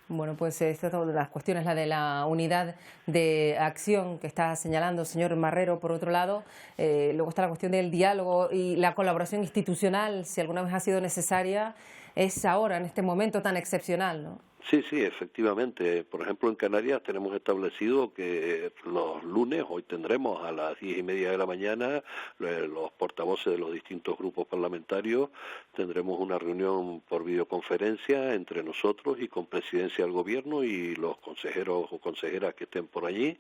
Speaker 1: Bueno, pues esta es una de las cuestiones, la de la unidad de acción que está señalando el señor Marrero. Por otro lado, luego está la cuestión del diálogo y la colaboración institucional, si alguna vez ha sido necesaria, es ahora, en este momento tan excepcional, ¿no?
Speaker 9: Sí, efectivamente. Por ejemplo, en Canarias tenemos establecido que los lunes, hoy tendremos a las 10:30 de la mañana, los portavoces de los distintos grupos parlamentarios, tendremos una reunión por videoconferencia entre nosotros y con Presidencia del Gobierno y los consejeros o consejeras que estén por allí,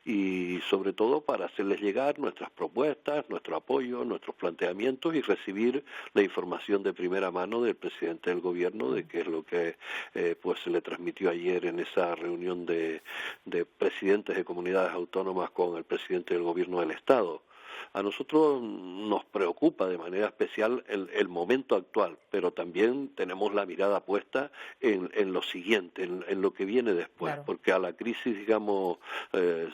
Speaker 9: y sobre todo para hacerles llegar nuestras propuestas, nuestro apoyo, nuestros planteamientos y recibir la información de primera mano del presidente del Gobierno de qué es lo que pues se le transmitió ayer en esa reunión de presidentes de comunidades autónomas con el presidente del Gobierno del Estado. A nosotros nos preocupa de manera especial el momento actual, pero también tenemos la mirada puesta en lo siguiente, en lo que viene después, claro. Porque a la crisis, digamos,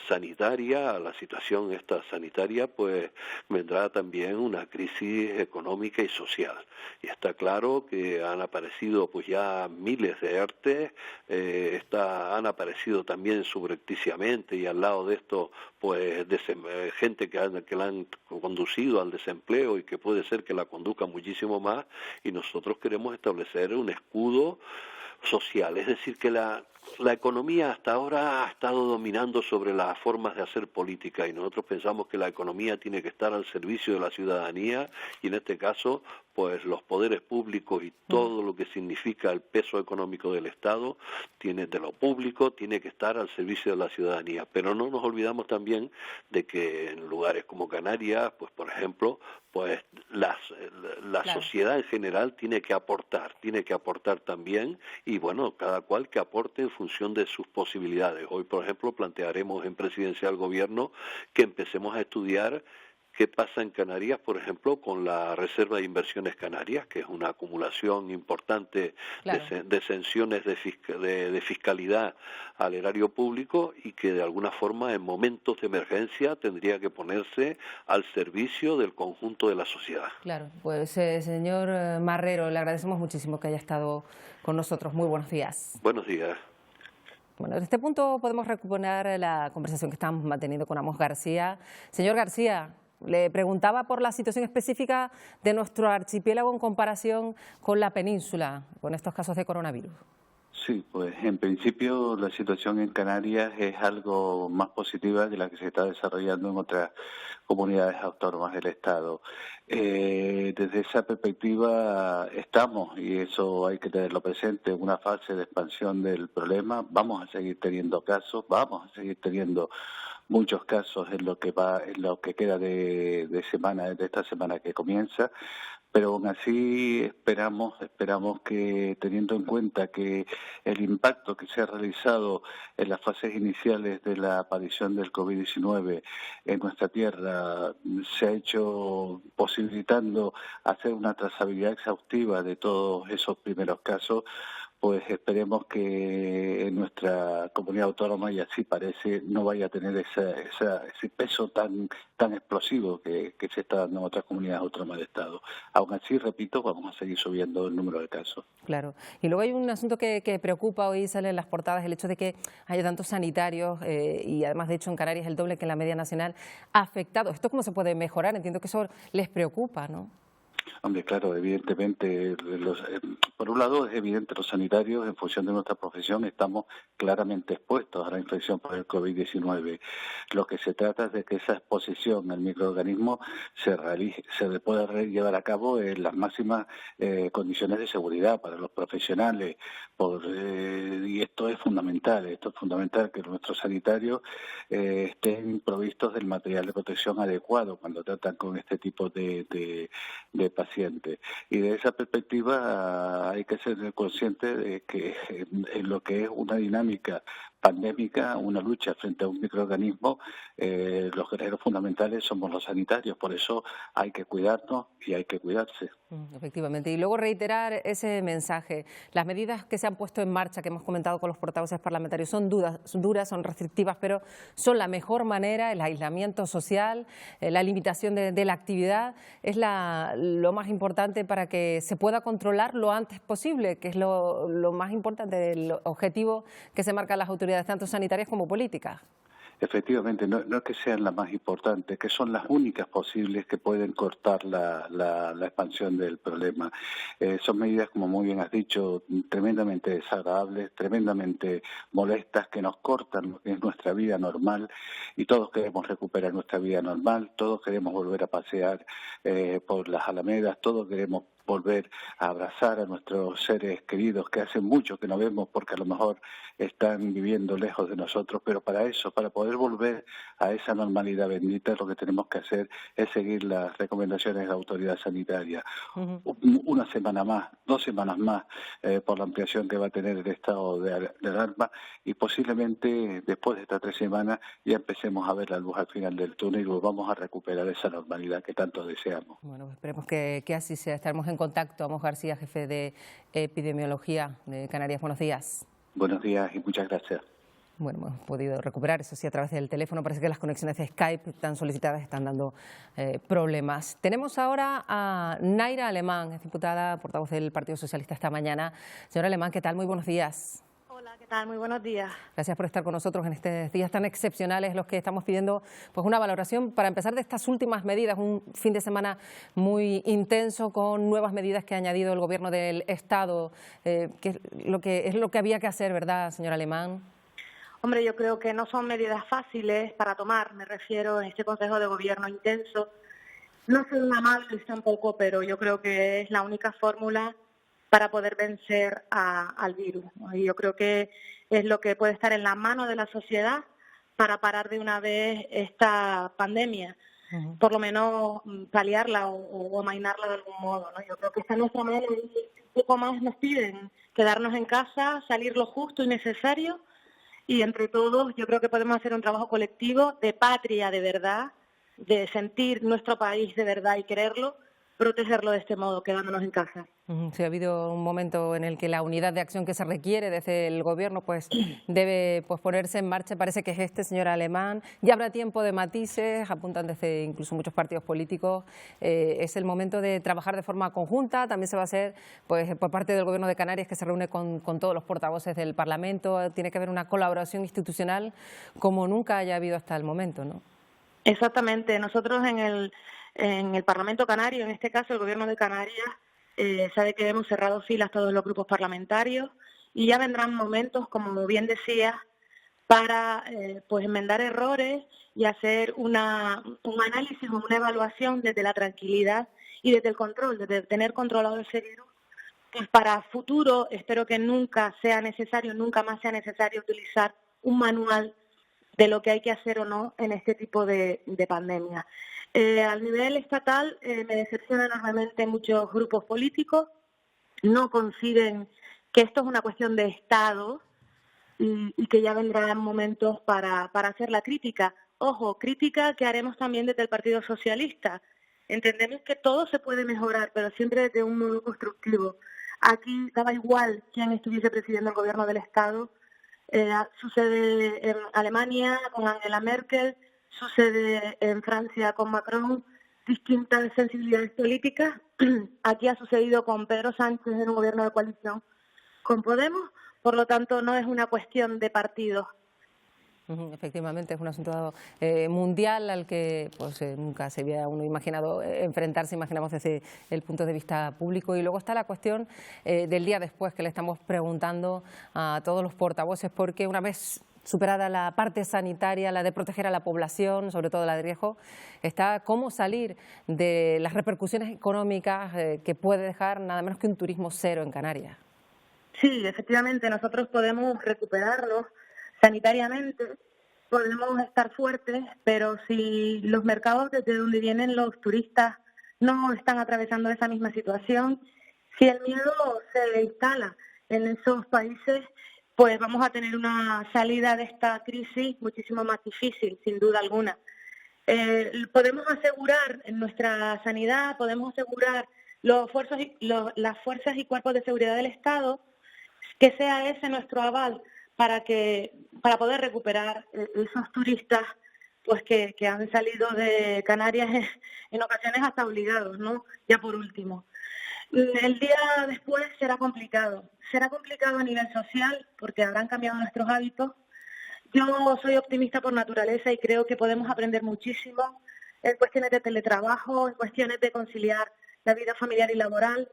Speaker 9: sanitaria, a la situación esta sanitaria, pues vendrá también una crisis económica y social. Y está claro que han aparecido pues ya miles de ERTE, han aparecido también subrepticiamente, y al lado de esto pues gente que la han conducido al desempleo y que puede ser que la conduzca muchísimo más, y nosotros queremos establecer un escudo social, es decir, que la economía hasta ahora ha estado dominando sobre las formas de hacer política, y nosotros pensamos que la economía tiene que estar al servicio de la ciudadanía, y en este caso pues los poderes públicos y todo lo que significa el peso económico del Estado de lo público tiene que estar al servicio de la ciudadanía. Pero no nos olvidamos también de que en lugares como Canarias, pues por ejemplo, pues la claro. Sociedad en general tiene que aportar también, y bueno, cada cual que aporte en función de sus posibilidades. Hoy, por ejemplo, plantearemos en Presidencia del Gobierno que empecemos a estudiar qué pasa en Canarias, por ejemplo, con la Reserva de Inversiones Canarias, que es una acumulación importante claro. de exenciones de fiscalidad al erario público, y que de alguna forma en momentos de emergencia tendría que ponerse al servicio del conjunto de la sociedad.
Speaker 1: Claro, pues señor Marrero, le agradecemos muchísimo que haya estado con nosotros. Muy buenos días.
Speaker 9: Buenos días.
Speaker 1: Bueno, en este punto podemos recuperar la conversación que estamos manteniendo con Amos García. Señor García, le preguntaba por la situación específica de nuestro archipiélago en comparación con la península, con estos casos de coronavirus.
Speaker 10: Sí, pues en principio la situación en Canarias es algo más positiva de la que se está desarrollando en otras comunidades autónomas del Estado. Desde esa perspectiva estamos, y eso hay que tenerlo presente, en una fase de expansión del problema. Vamos a seguir teniendo casos, vamos a seguir teniendo muchos casos en lo que queda de esta semana que comienza, pero aún así esperamos que, teniendo en cuenta que el impacto que se ha realizado en las fases iniciales de la aparición del COVID-19 en nuestra tierra se ha hecho posibilitando hacer una trazabilidad exhaustiva de todos esos primeros casos, pues esperemos que en nuestra comunidad autónoma, y así parece, no vaya a tener ese peso tan explosivo que se está dando en otras comunidades autónomas del Estado. Aún así, repito, vamos a seguir subiendo el número de casos.
Speaker 1: Claro. Y luego hay un asunto que preocupa, hoy sale en las portadas, el hecho de que haya tantos sanitarios y además, de hecho, en Canarias el doble que en la media nacional afectados. ¿Esto cómo se puede mejorar? Entiendo que eso les preocupa, ¿no?
Speaker 10: Hombre, claro, evidentemente, por un lado es evidente, los sanitarios, en función de nuestra profesión, estamos claramente expuestos a la infección por el COVID-19. Lo que se trata es de que esa exposición al microorganismo se pueda llevar a cabo en las máximas condiciones de seguridad para los profesionales, y esto es fundamental que nuestros sanitarios estén provistos del material de protección adecuado cuando tratan con este tipo de pacientes. Y de esa perspectiva hay que ser consciente de que en lo que es una dinámica pandémica, una lucha frente a un microorganismo, los guerreros fundamentales somos los sanitarios. Por eso hay que cuidarnos y hay que cuidarse.
Speaker 1: Efectivamente. Y luego reiterar ese mensaje. Las medidas que se han puesto en marcha, que hemos comentado con los portavoces parlamentarios, son duras, son restrictivas, pero son la mejor manera. El aislamiento social, la limitación de la actividad es lo más importante para que se pueda controlar lo antes posible, que es lo más importante, el objetivo que se marcan las autoridades, tanto sanitarias como políticas.
Speaker 10: Efectivamente, no es que sean las más importantes, que son las únicas posibles que pueden cortar la expansión del problema. Son medidas, como muy bien has dicho, tremendamente desagradables, tremendamente molestas, que nos cortan lo que es nuestra vida normal, y todos queremos recuperar nuestra vida normal, todos queremos volver a pasear por las alamedas, todos queremos volver a abrazar a nuestros seres queridos que hace mucho que no vemos porque a lo mejor están viviendo lejos de nosotros, pero para eso, para poder volver a esa normalidad bendita, lo que tenemos que hacer es seguir las recomendaciones de la autoridad sanitaria. Una semana más, 2 semanas más, por la ampliación que va a tener el estado de alarma, y posiblemente después de estas 3 semanas ya empecemos a ver la luz al final del túnel y volvamos a recuperar esa normalidad que tanto deseamos.
Speaker 1: Bueno, esperemos que así sea. Estaremos en contacto. Amos García, jefe de epidemiología de Canarias. Buenos días.
Speaker 10: Buenos días y muchas gracias.
Speaker 1: Bueno, hemos podido recuperar, eso sí, a través del teléfono. Parece que las conexiones de Skype tan solicitadas están dando problemas. Tenemos ahora a Naira Alemán, es diputada, portavoz del Partido Socialista esta mañana. Señora Alemán, ¿qué tal? Muy buenos días.
Speaker 11: Hola, ¿qué tal? Muy buenos días.
Speaker 1: Gracias por estar con nosotros en estos días tan excepcionales, los que estamos pidiendo pues una valoración para empezar de estas últimas medidas, un fin de semana muy intenso con nuevas medidas que ha añadido el Gobierno del Estado, que es lo que había que hacer, ¿verdad, señora Alemán?
Speaker 11: Hombre, yo creo que no son medidas fáciles para tomar, me refiero a este Consejo de Gobierno intenso. No son amables tampoco, pero yo creo que es la única fórmula para poder vencer al virus. Y yo creo que es lo que puede estar en la mano de la sociedad para parar de una vez esta pandemia, por lo menos paliarla o amainarla de algún modo, ¿no? Yo creo que está en nuestra mano y un poco más nos piden quedarnos en casa, salir lo justo y necesario, y entre todos yo creo que podemos hacer un trabajo colectivo de patria de verdad, de sentir nuestro país de verdad y quererlo, protegerlo de este modo, quedándonos en casa.
Speaker 1: Sí, ha habido un momento en el que la unidad de acción que se requiere desde el Gobierno pues debe ponerse en marcha. Parece que es señora Alemán. Ya habrá tiempo de matices, apuntan desde incluso muchos partidos políticos. Es el momento de trabajar de forma conjunta. También se va a hacer pues por parte del Gobierno de Canarias, que se reúne con todos los portavoces del Parlamento. Tiene que haber una colaboración institucional como nunca haya habido hasta el momento, ¿no?
Speaker 11: Exactamente. Nosotros en el Parlamento Canario, en este caso el Gobierno de Canarias, sabe que hemos cerrado filas todos los grupos parlamentarios y ya vendrán momentos, como bien decía, para pues enmendar errores y hacer un análisis o una evaluación desde la tranquilidad y desde el control, desde tener controlado ese virus, pues para futuro espero que nunca más sea necesario utilizar un manual de lo que hay que hacer o no en este tipo de pandemia. Al nivel estatal me decepcionan enormemente muchos grupos políticos, no conciben que esto es una cuestión de Estado y que ya vendrán momentos para hacer la crítica. Ojo, crítica que haremos también desde el Partido Socialista. Entendemos que todo se puede mejorar, pero siempre desde un modo constructivo. Aquí daba igual quién estuviese presidiendo el Gobierno del Estado. Sucede en Alemania con Angela Merkel, sucede en Francia con Macron, distintas sensibilidades políticas. Aquí ha sucedido con Pedro Sánchez en un gobierno de coalición con Podemos, por lo tanto no es una cuestión de partidos.
Speaker 1: Efectivamente, es un asunto mundial al que pues nunca se había uno imaginado enfrentarse, imaginamos desde el punto de vista público. Y luego está la cuestión del día después, que le estamos preguntando a todos los portavoces, porque una vez superada la parte sanitaria, la de proteger a la población, sobre todo la de riesgo, está cómo salir de las repercusiones económicas que puede dejar nada menos que un turismo cero en Canarias.
Speaker 11: Sí, efectivamente, nosotros podemos recuperarnos sanitariamente, podemos estar fuertes, pero si los mercados desde donde vienen los turistas no están atravesando esa misma situación, si el miedo se instala en esos países, pues vamos a tener una salida de esta crisis muchísimo más difícil, sin duda alguna. Podemos asegurar en nuestra sanidad, podemos asegurar las fuerzas y cuerpos de seguridad del Estado, que sea ese nuestro aval para poder recuperar esos turistas pues que han salido de Canarias en ocasiones hasta obligados, ¿no? Ya por último. El día después será complicado a nivel social porque habrán cambiado nuestros hábitos. Yo soy optimista por naturaleza y creo que podemos aprender muchísimo en cuestiones de teletrabajo, en cuestiones de conciliar la vida familiar y laboral.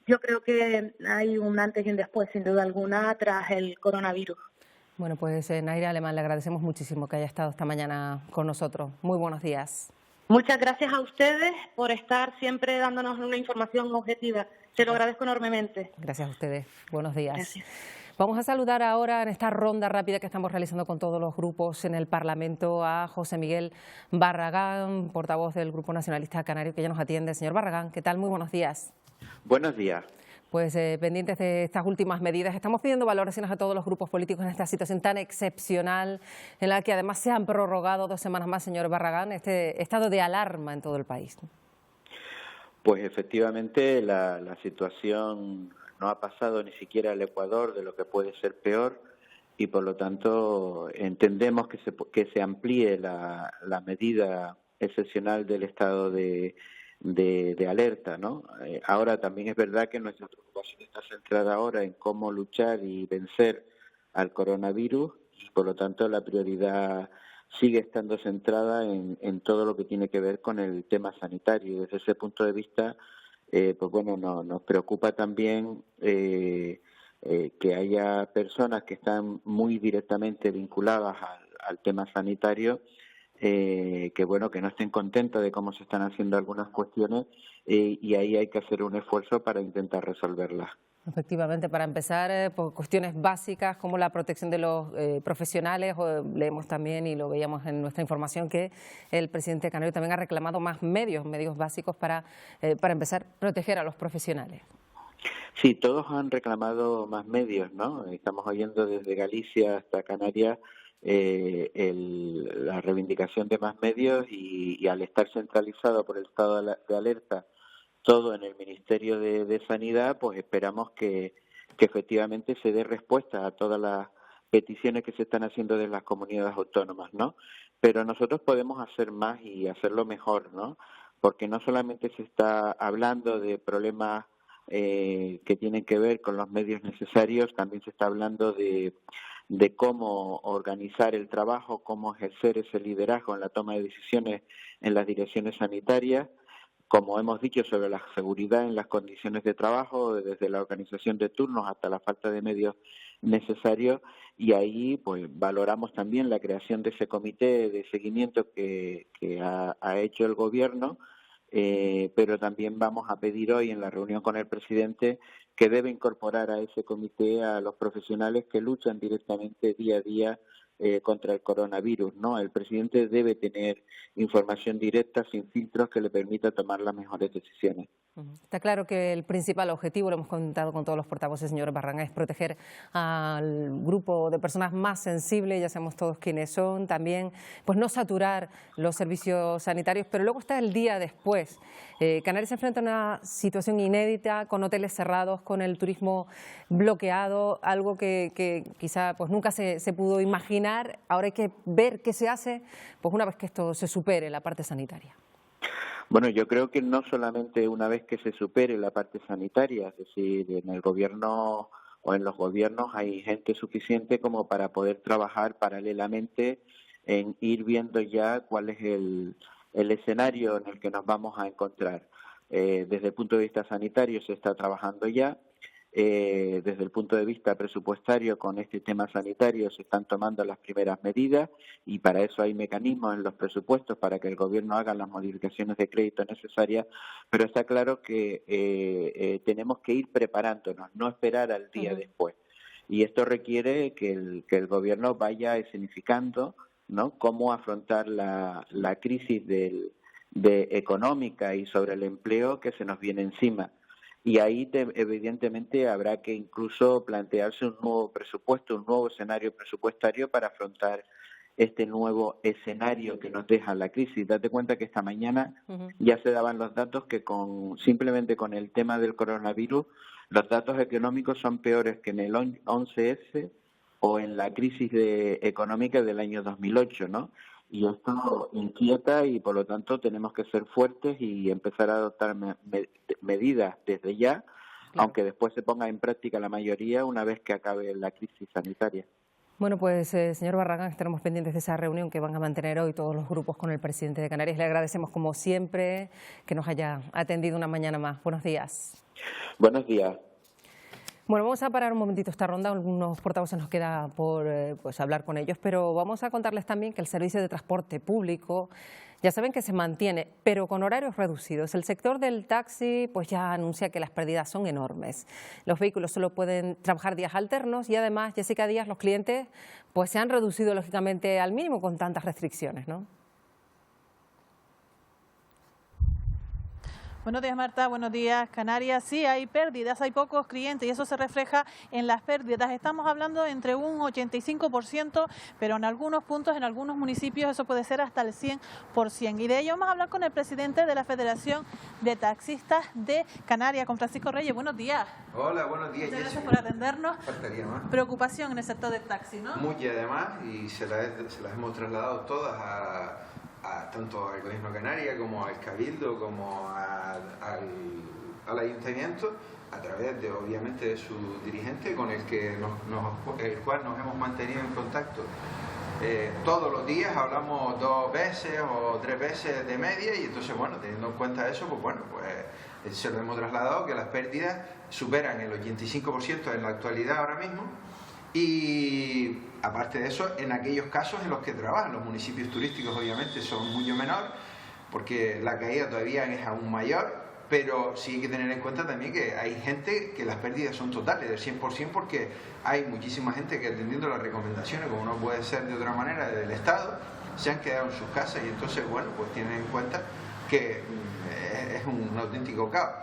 Speaker 11: Yo creo que hay un antes y un después, sin duda alguna, tras el coronavirus.
Speaker 1: Bueno, pues Naira Alemán, le agradecemos muchísimo que haya estado esta mañana con nosotros. Muy buenos días.
Speaker 11: Muchas gracias a ustedes por estar siempre dándonos una información objetiva. Se lo agradezco enormemente.
Speaker 1: Gracias a ustedes. Buenos días.
Speaker 11: Gracias.
Speaker 1: Vamos a saludar ahora en esta ronda rápida que estamos realizando con todos los grupos en el Parlamento a José Miguel Barragán, portavoz del Grupo Nacionalista Canario, que ya nos atiende. Señor Barragán, ¿qué tal? Muy buenos días.
Speaker 12: Buenos días.
Speaker 1: Pues pendientes de estas últimas medidas, estamos pidiendo valoraciones a todos los grupos políticos en esta situación tan excepcional, en la que además se han prorrogado 2 semanas más, señor Barragán, este estado de alarma en todo el país.
Speaker 12: Pues efectivamente la situación no ha pasado ni siquiera al Ecuador de lo que puede ser peor y por lo tanto entendemos que se amplíe la medida excepcional del estado de alerta, ¿no? Ahora también es verdad que nuestra preocupación está centrada ahora en cómo luchar y vencer al coronavirus y por lo tanto la prioridad sigue estando centrada en todo lo que tiene que ver con el tema sanitario. Y desde ese punto de vista, pues bueno, nos preocupa también que haya personas que están muy directamente vinculadas al tema sanitario, que bueno, que no estén contentas de cómo se están haciendo algunas cuestiones y ahí hay que hacer un esfuerzo para intentar resolverlas.
Speaker 1: Efectivamente, para empezar, por cuestiones básicas como la protección de los profesionales, leemos también y lo veíamos en nuestra información que el presidente canario también ha reclamado más medios básicos para empezar a proteger a los profesionales.
Speaker 12: Sí, todos han reclamado más medios, ¿no? Estamos oyendo desde Galicia hasta Canarias la reivindicación de más medios y al estar centralizado por el estado de alerta todo en el Ministerio de Sanidad, pues esperamos que efectivamente se dé respuesta a todas las peticiones que se están haciendo de las comunidades autónomas, ¿no? Pero nosotros podemos hacer más y hacerlo mejor, ¿no? Porque no solamente se está hablando de problemas que tienen que ver con los medios necesarios, también se está hablando de cómo organizar el trabajo, cómo ejercer ese liderazgo en la toma de decisiones en las direcciones sanitarias, como hemos dicho, sobre la seguridad en las condiciones de trabajo, desde la organización de turnos hasta la falta de medios necesarios, y ahí pues valoramos también la creación de ese comité de seguimiento que ha hecho el Gobierno, pero también vamos a pedir hoy en la reunión con el presidente que debe incorporar a ese comité a los profesionales que luchan directamente día a día contra el coronavirus, ¿no? El presidente debe tener información directa, sin filtros, que le permita tomar las mejores decisiones.
Speaker 1: Está claro que el principal objetivo, lo hemos comentado con todos los portavoces, señor Barragán, es proteger al grupo de personas más sensibles, ya sabemos todos quiénes son, también pues no saturar los servicios sanitarios, pero luego está el día después. Canarias se enfrenta a una situación inédita, con hoteles cerrados, con el turismo bloqueado, algo que quizá pues nunca se pudo imaginar. Ahora hay que ver qué se hace pues una vez que esto se supere, la parte sanitaria.
Speaker 12: Bueno, yo creo que no solamente una vez que se supere la parte sanitaria, es decir, en el gobierno o en los gobiernos hay gente suficiente como para poder trabajar paralelamente en ir viendo ya cuál es el escenario en el que nos vamos a encontrar. Desde el punto de vista sanitario se está trabajando ya. Desde el punto de vista presupuestario, con este tema sanitario se están tomando las primeras medidas y para eso hay mecanismos en los presupuestos para que el Gobierno haga las modificaciones de crédito necesarias, pero está claro que tenemos que ir preparándonos, no esperar al día después. Y esto requiere que el Gobierno vaya escenificando, ¿no?, cómo afrontar la crisis económica y sobre el empleo que se nos viene encima. y ahí evidentemente habrá que incluso plantearse un nuevo presupuesto, un nuevo escenario presupuestario para afrontar este nuevo escenario que nos deja la crisis. Date cuenta que esta mañana ya se daban los datos que simplemente con el tema del coronavirus, los datos económicos son peores que en el 11S o en la crisis económica del año 2008, ¿no? Y esto inquieta y por lo tanto tenemos que ser fuertes y empezar a adoptar medidas desde ya, aunque después se ponga en práctica la mayoría una vez que acabe la crisis sanitaria.
Speaker 1: Bueno, pues señor Barragán, estaremos pendientes de esa reunión que van a mantener hoy todos los grupos con el presidente de Canarias. Le agradecemos como siempre que nos haya atendido una mañana más. Buenos días.
Speaker 12: Buenos días.
Speaker 1: Bueno, vamos a parar un momentito esta ronda, algunos portavoces nos queda por hablar con ellos, pero vamos a contarles también que el servicio de transporte público ya saben que se mantiene, pero con horarios reducidos. El sector del taxi pues ya anuncia que las pérdidas son enormes. Los vehículos solo pueden trabajar días alternos y además, Jessica Díaz, los clientes pues se han reducido lógicamente al mínimo con tantas restricciones, ¿no?
Speaker 13: Buenos días, Marta. Buenos días, Canarias. Sí, hay pérdidas, hay pocos clientes y eso se refleja en las pérdidas. Estamos hablando entre un 85%, pero en algunos puntos, en algunos municipios, eso puede ser hasta el 100%. Y de ello vamos a hablar con el presidente de la Federación de Taxistas de Canarias, con Francisco Reyes. Buenos días.
Speaker 14: Hola, buenos días.
Speaker 13: Muchas gracias por atendernos.
Speaker 14: Faltaría más.
Speaker 13: Preocupación en el sector del taxi, ¿no?
Speaker 14: Mucha además, y se las hemos trasladado todas tanto al Gobierno de Canarias como al Cabildo, como al Ayuntamiento, a través de, obviamente, de su dirigente, con el cual nos hemos mantenido en contacto. Todos los días hablamos 2 veces o 3 veces de media y entonces, bueno, teniendo en cuenta eso, pues se lo hemos trasladado, que las pérdidas superan el 85% en la actualidad ahora mismo. Y aparte de eso, en aquellos casos en los que trabajan los municipios turísticos, obviamente son mucho menor, porque la caída todavía es aún mayor, pero sí hay que tener en cuenta también que hay gente que las pérdidas son totales, del 100%, porque hay muchísima gente que, atendiendo las recomendaciones, como no puede ser de otra manera, del Estado, se han quedado en sus casas y entonces, bueno, pues tienen en cuenta que es un auténtico caos.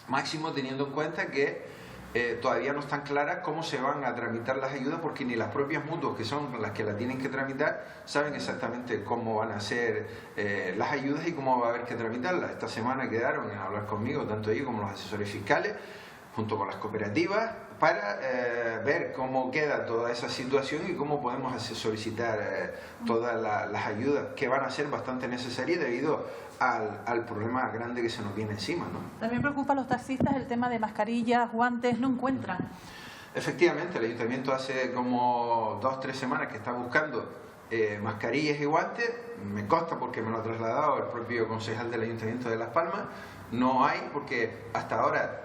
Speaker 14: Máximo teniendo en cuenta que todavía no están claras cómo se van a tramitar las ayudas, porque ni las propias mutuas, que son las que la tienen que tramitar, saben exactamente cómo van a ser las ayudas y cómo va a haber que tramitarlas. Esta semana quedaron en hablar conmigo, tanto ellos como los asesores fiscales, junto con las cooperativas, para ver cómo queda toda esa situación y cómo podemos solicitar todas las ayudas, que van a ser bastante necesarias debido al problema grande que se nos viene encima, ¿no?
Speaker 13: También preocupa a los taxistas el tema de mascarillas, guantes, no encuentran.
Speaker 14: Efectivamente, el Ayuntamiento hace como 2 o 3 semanas que está buscando mascarillas y guantes. Me consta porque me lo ha trasladado el propio concejal del Ayuntamiento de Las Palmas. No hay, porque hasta ahora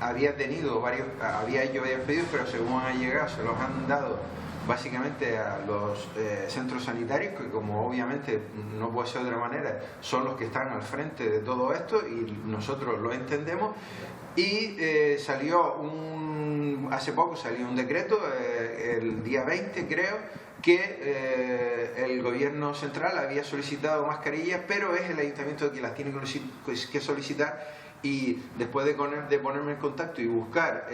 Speaker 14: había tenido varios, ellos habían pedido, pero según han llegado se los han dado básicamente a los centros sanitarios, que como obviamente no puede ser de otra manera, son los que están al frente de todo esto y nosotros lo entendemos. Y hace poco salió un decreto, el día 20 creo, que el gobierno central había solicitado mascarillas, pero es el ayuntamiento el que las tiene que solicitar. Y después de ponerme en contacto y buscar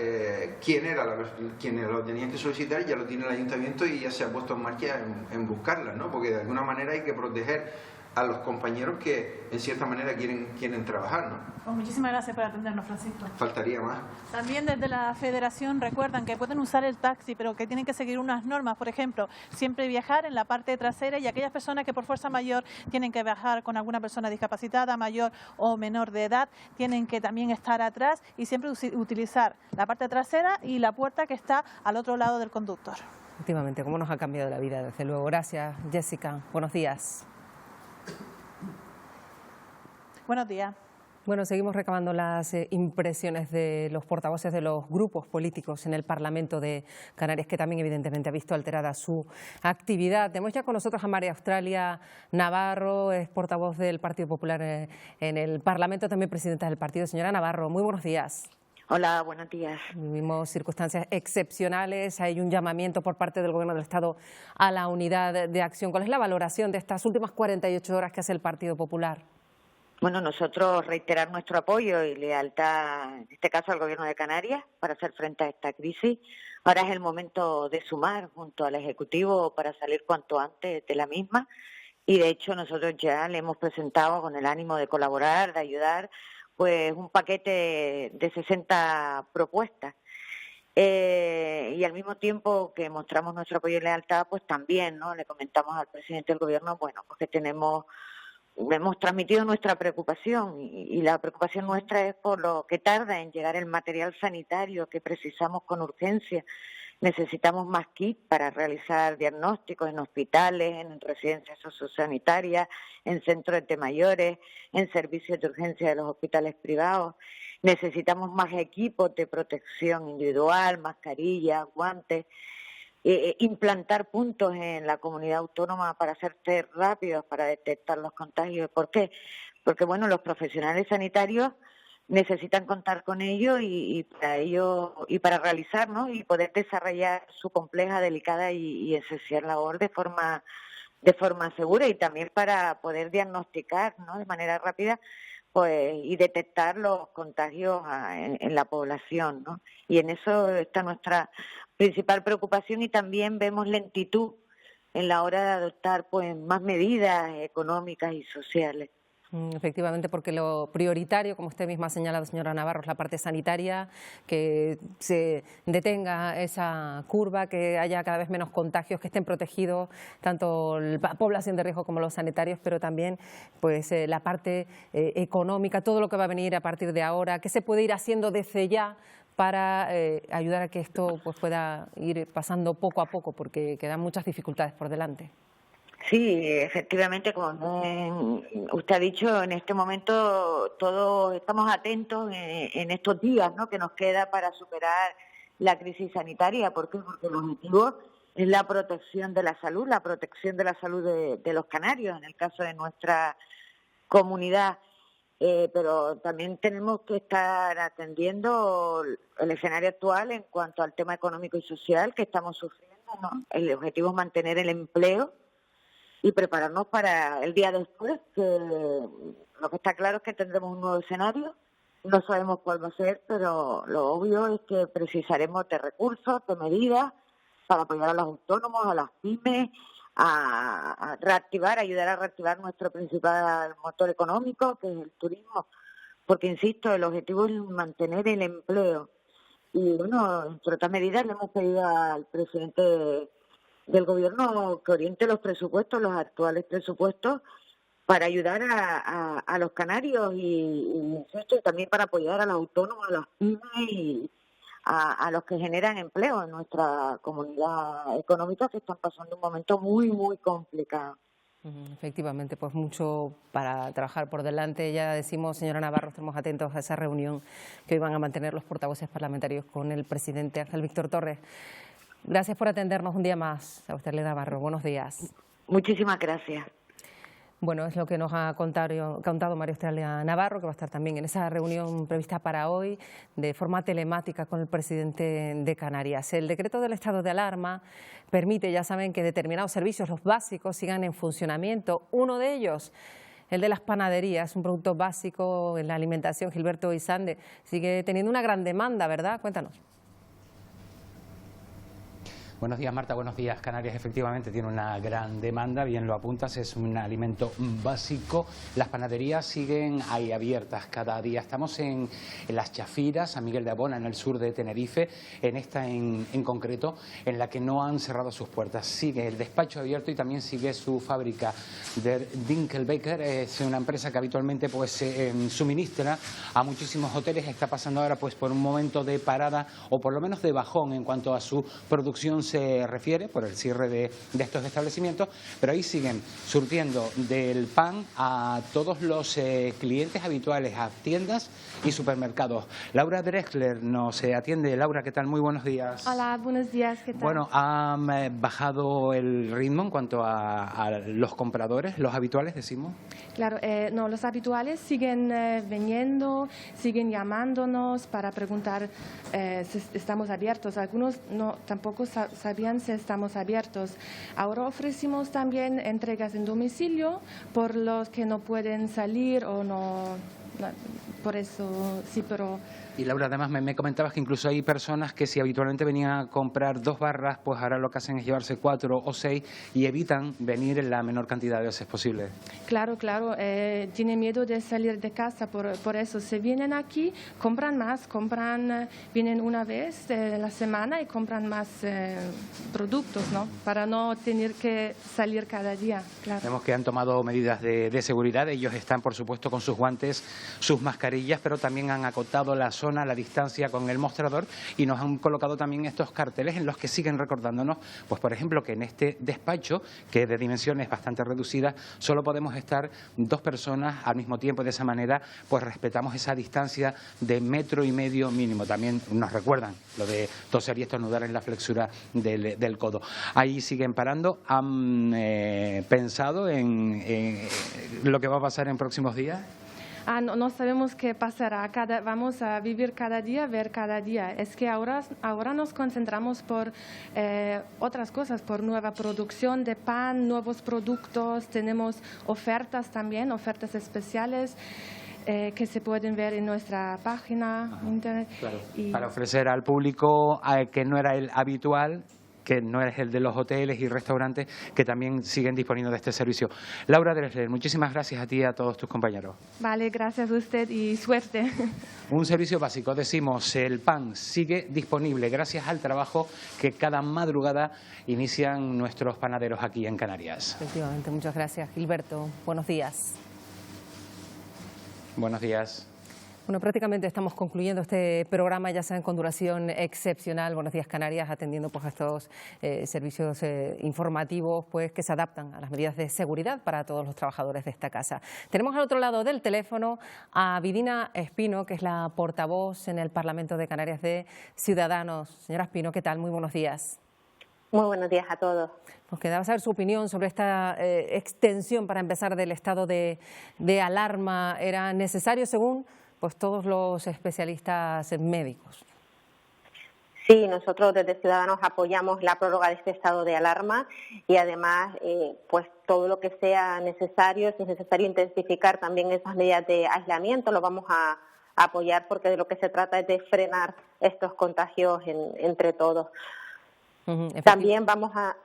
Speaker 14: quienes lo tenían que solicitar, ya lo tiene el ayuntamiento y ya se ha puesto en marcha en buscarlas, ¿no? Porque de alguna manera hay que proteger a los compañeros que en cierta manera quieren trabajar, ¿no?
Speaker 13: Pues muchísimas gracias por atendernos, Francisco.
Speaker 14: Faltaría más.
Speaker 13: También desde la Federación recuerdan que pueden usar el taxi, pero que tienen que seguir unas normas. Por ejemplo, siempre viajar en la parte trasera, y aquellas personas que por fuerza mayor tienen que viajar con alguna persona discapacitada, mayor o menor de edad, tienen que también estar atrás y siempre utilizar la parte trasera y la puerta que está al otro lado del conductor.
Speaker 1: Últimamente, cómo nos ha cambiado la vida, desde luego. Gracias, Jessica. Buenos días.
Speaker 13: Buenos días.
Speaker 1: Bueno, seguimos recabando las impresiones de los portavoces de los grupos políticos en el Parlamento de Canarias, que también evidentemente ha visto alterada su actividad. Tenemos ya con nosotros a María Australia Navarro, es portavoz del Partido Popular en el Parlamento, también presidenta del partido. Señora Navarro, muy buenos días.
Speaker 15: Hola, buenos días.
Speaker 1: Vivimos circunstancias excepcionales, hay un llamamiento por parte del Gobierno del Estado a la unidad de acción. ¿Cuál es la valoración de estas últimas 48 horas que hace el Partido Popular?
Speaker 15: Bueno, nosotros reiterar nuestro apoyo y lealtad, en este caso al Gobierno de Canarias, para hacer frente a esta crisis. Ahora es el momento de sumar junto al Ejecutivo para salir cuanto antes de la misma. Y de hecho nosotros ya le hemos presentado, con el ánimo de colaborar, de ayudar, pues un paquete de 60 propuestas. Y al mismo tiempo que mostramos nuestro apoyo y lealtad, pues también, ¿no?, le comentamos al presidente del Gobierno, bueno, pues que hemos transmitido nuestra preocupación y la preocupación nuestra es por lo que tarda en llegar el material sanitario que precisamos con urgencia. Necesitamos más kits para realizar diagnósticos en hospitales, en residencias sociosanitarias, en centros de mayores, en servicios de urgencia de los hospitales privados. Necesitamos más equipos de protección individual, mascarillas, guantes. Implantar puntos en la comunidad autónoma para hacer test rápidos para detectar los contagios. ¿Por qué? Porque bueno, los profesionales sanitarios necesitan contar con ello y para realizar, ¿no?, y poder desarrollar su compleja, delicada y esencial labor de forma segura, y también para poder diagnosticar, ¿no?, de manera rápida, pues, y detectar los contagios en la población, ¿no? Y en eso está nuestra principal preocupación, y también vemos lentitud en la hora de adoptar pues más medidas económicas y sociales.
Speaker 1: Efectivamente, porque lo prioritario, como usted misma ha señalado, señora Navarro, es la parte sanitaria, que se detenga esa curva, que haya cada vez menos contagios, que estén protegidos tanto la población de riesgo como los sanitarios, pero también pues la parte económica, todo lo que va a venir a partir de ahora, que se puede ir haciendo desde ya para ayudar a que esto pues pueda ir pasando poco a poco, porque quedan muchas dificultades por delante.
Speaker 15: Sí, efectivamente, como usted ha dicho, en este momento todos estamos atentos en estos días, ¿no?, que nos queda para superar la crisis sanitaria. ¿Por qué? Porque el objetivo es la protección de la salud de los canarios, en el caso de nuestra comunidad. Pero también tenemos que estar atendiendo el escenario actual en cuanto al tema económico y social que estamos sufriendo, ¿no? El objetivo es mantener el empleo y prepararnos para el día después, que lo que está claro es que tendremos un nuevo escenario. No sabemos cuál va a ser, pero lo obvio es que precisaremos de recursos, de medidas para apoyar a los autónomos, a las pymes, a ayudar a reactivar nuestro principal motor económico, que es el turismo, porque, insisto, el objetivo es mantener el empleo. Y bueno, entre otras medidas le hemos pedido al presidente del Gobierno que oriente los presupuestos, los actuales presupuestos, para ayudar a los canarios y también para apoyar a los autónomos, a las pymes y a los que generan empleo en nuestra comunidad económica, que están pasando un momento muy, muy complicado.
Speaker 1: Efectivamente, pues mucho para trabajar por delante. Ya decimos, señora Navarro, estemos atentos a esa reunión que hoy van a mantener los portavoces parlamentarios con el presidente Ángel Víctor Torres. Gracias por atendernos un día más. A usted, Navarro. Buenos días.
Speaker 15: Muchísimas gracias.
Speaker 1: Bueno, es lo que nos ha contado María Australia Navarro, que va a estar también en esa reunión prevista para hoy de forma telemática con el presidente de Canarias. El decreto del estado de alarma permite, ya saben, que determinados servicios, los básicos, sigan en funcionamiento. Uno de ellos, el de las panaderías, un producto básico en la alimentación. Gilberto Isande, sigue teniendo una gran demanda, ¿verdad? Cuéntanos.
Speaker 16: Buenos días, Marta. Buenos días. Canarias efectivamente tiene una gran demanda, bien lo apuntas, es un alimento básico. Las panaderías siguen ahí abiertas cada día. Estamos en Las Chafiras, San Miguel de Abona, en el sur de Tenerife, en esta en concreto, en la que no han cerrado sus puertas. Sigue el despacho abierto y también sigue su fábrica. Dinkelbaker es una empresa que habitualmente pues suministra a muchísimos hoteles. Está pasando ahora pues por un momento de parada o por lo menos de bajón en cuanto a su producción se refiere, por el cierre de estos establecimientos, pero ahí siguen surtiendo del pan a todos los clientes habituales, a tiendas y supermercados. Laura Drexler nos atiende. Laura, ¿qué tal? Muy buenos días.
Speaker 17: Hola, buenos días, ¿qué tal?
Speaker 16: Bueno, ¿han bajado el ritmo en cuanto a los compradores, los habituales, decimos?
Speaker 17: Claro, no, los habituales siguen viniendo, siguen llamándonos para preguntar si estamos abiertos. Algunos no tampoco sabían si estamos abiertos. Ahora ofrecimos también entregas en domicilio por los que no pueden salir o no, por eso sí, pero...
Speaker 16: Y Laura, además me comentabas que incluso hay personas que si habitualmente venían a comprar 2 barras, pues ahora lo que hacen es llevarse 4 o 6 y evitan venir en la menor cantidad de veces posible.
Speaker 17: Claro, tiene miedo de salir de casa, por eso se vienen aquí, compran más, vienen una vez a la semana y compran más productos, ¿no? Para no tener que salir cada día, claro.
Speaker 16: Vemos que han tomado medidas de seguridad, ellos están por supuesto con sus guantes, sus mascarillas, pero también han acotado la zona, la distancia con el mostrador y nos han colocado también estos carteles en los que siguen recordándonos, pues por ejemplo, que en este despacho, que es de dimensiones bastante reducidas, solo podemos estar 2 personas al mismo tiempo. De esa manera, pues respetamos esa distancia de 1,5 metros mínimo. También nos recuerdan lo de toser y estornudar en la flexura del codo. Ahí siguen parando. ¿Han pensado en lo que va a pasar en próximos días?
Speaker 17: No sabemos qué pasará, vamos a vivir cada día, ver cada día. Es que ahora nos concentramos por otras cosas, por nueva producción de pan, nuevos productos, tenemos ofertas también, ofertas especiales que se pueden ver en nuestra página internet.
Speaker 16: Claro. Para ofrecer al público que no era el habitual, que no es el de los hoteles y restaurantes, que también siguen disponiendo de este servicio. Laura Drexler, muchísimas gracias a ti y a todos tus compañeros.
Speaker 17: Vale, gracias a usted y suerte.
Speaker 16: Un servicio básico, decimos, el pan sigue disponible gracias al trabajo que cada madrugada inician nuestros panaderos aquí en Canarias.
Speaker 1: Efectivamente, muchas gracias, Gilberto. Buenos días.
Speaker 16: Buenos días.
Speaker 1: Bueno, prácticamente estamos concluyendo este programa, ya saben, con duración excepcional. Buenos días, Canarias, atendiendo pues a estos servicios informativos pues que se adaptan a las medidas de seguridad para todos los trabajadores de esta casa. Tenemos al otro lado del teléfono a Vidina Espino, que es la portavoz en el Parlamento de Canarias de Ciudadanos. Señora Espino, ¿qué tal? Muy buenos días.
Speaker 18: Muy buenos días a todos.
Speaker 1: Nos quedaba saber su opinión sobre esta extensión, para empezar, del estado de alarma. ¿Era necesario según pues todos los especialistas médicos?
Speaker 18: Sí, nosotros desde Ciudadanos apoyamos la prórroga de este estado de alarma y además pues todo lo que sea necesario, si es necesario intensificar también esas medidas de aislamiento, lo vamos a apoyar porque de lo que se trata es de frenar estos contagios entre todos. También vamos a,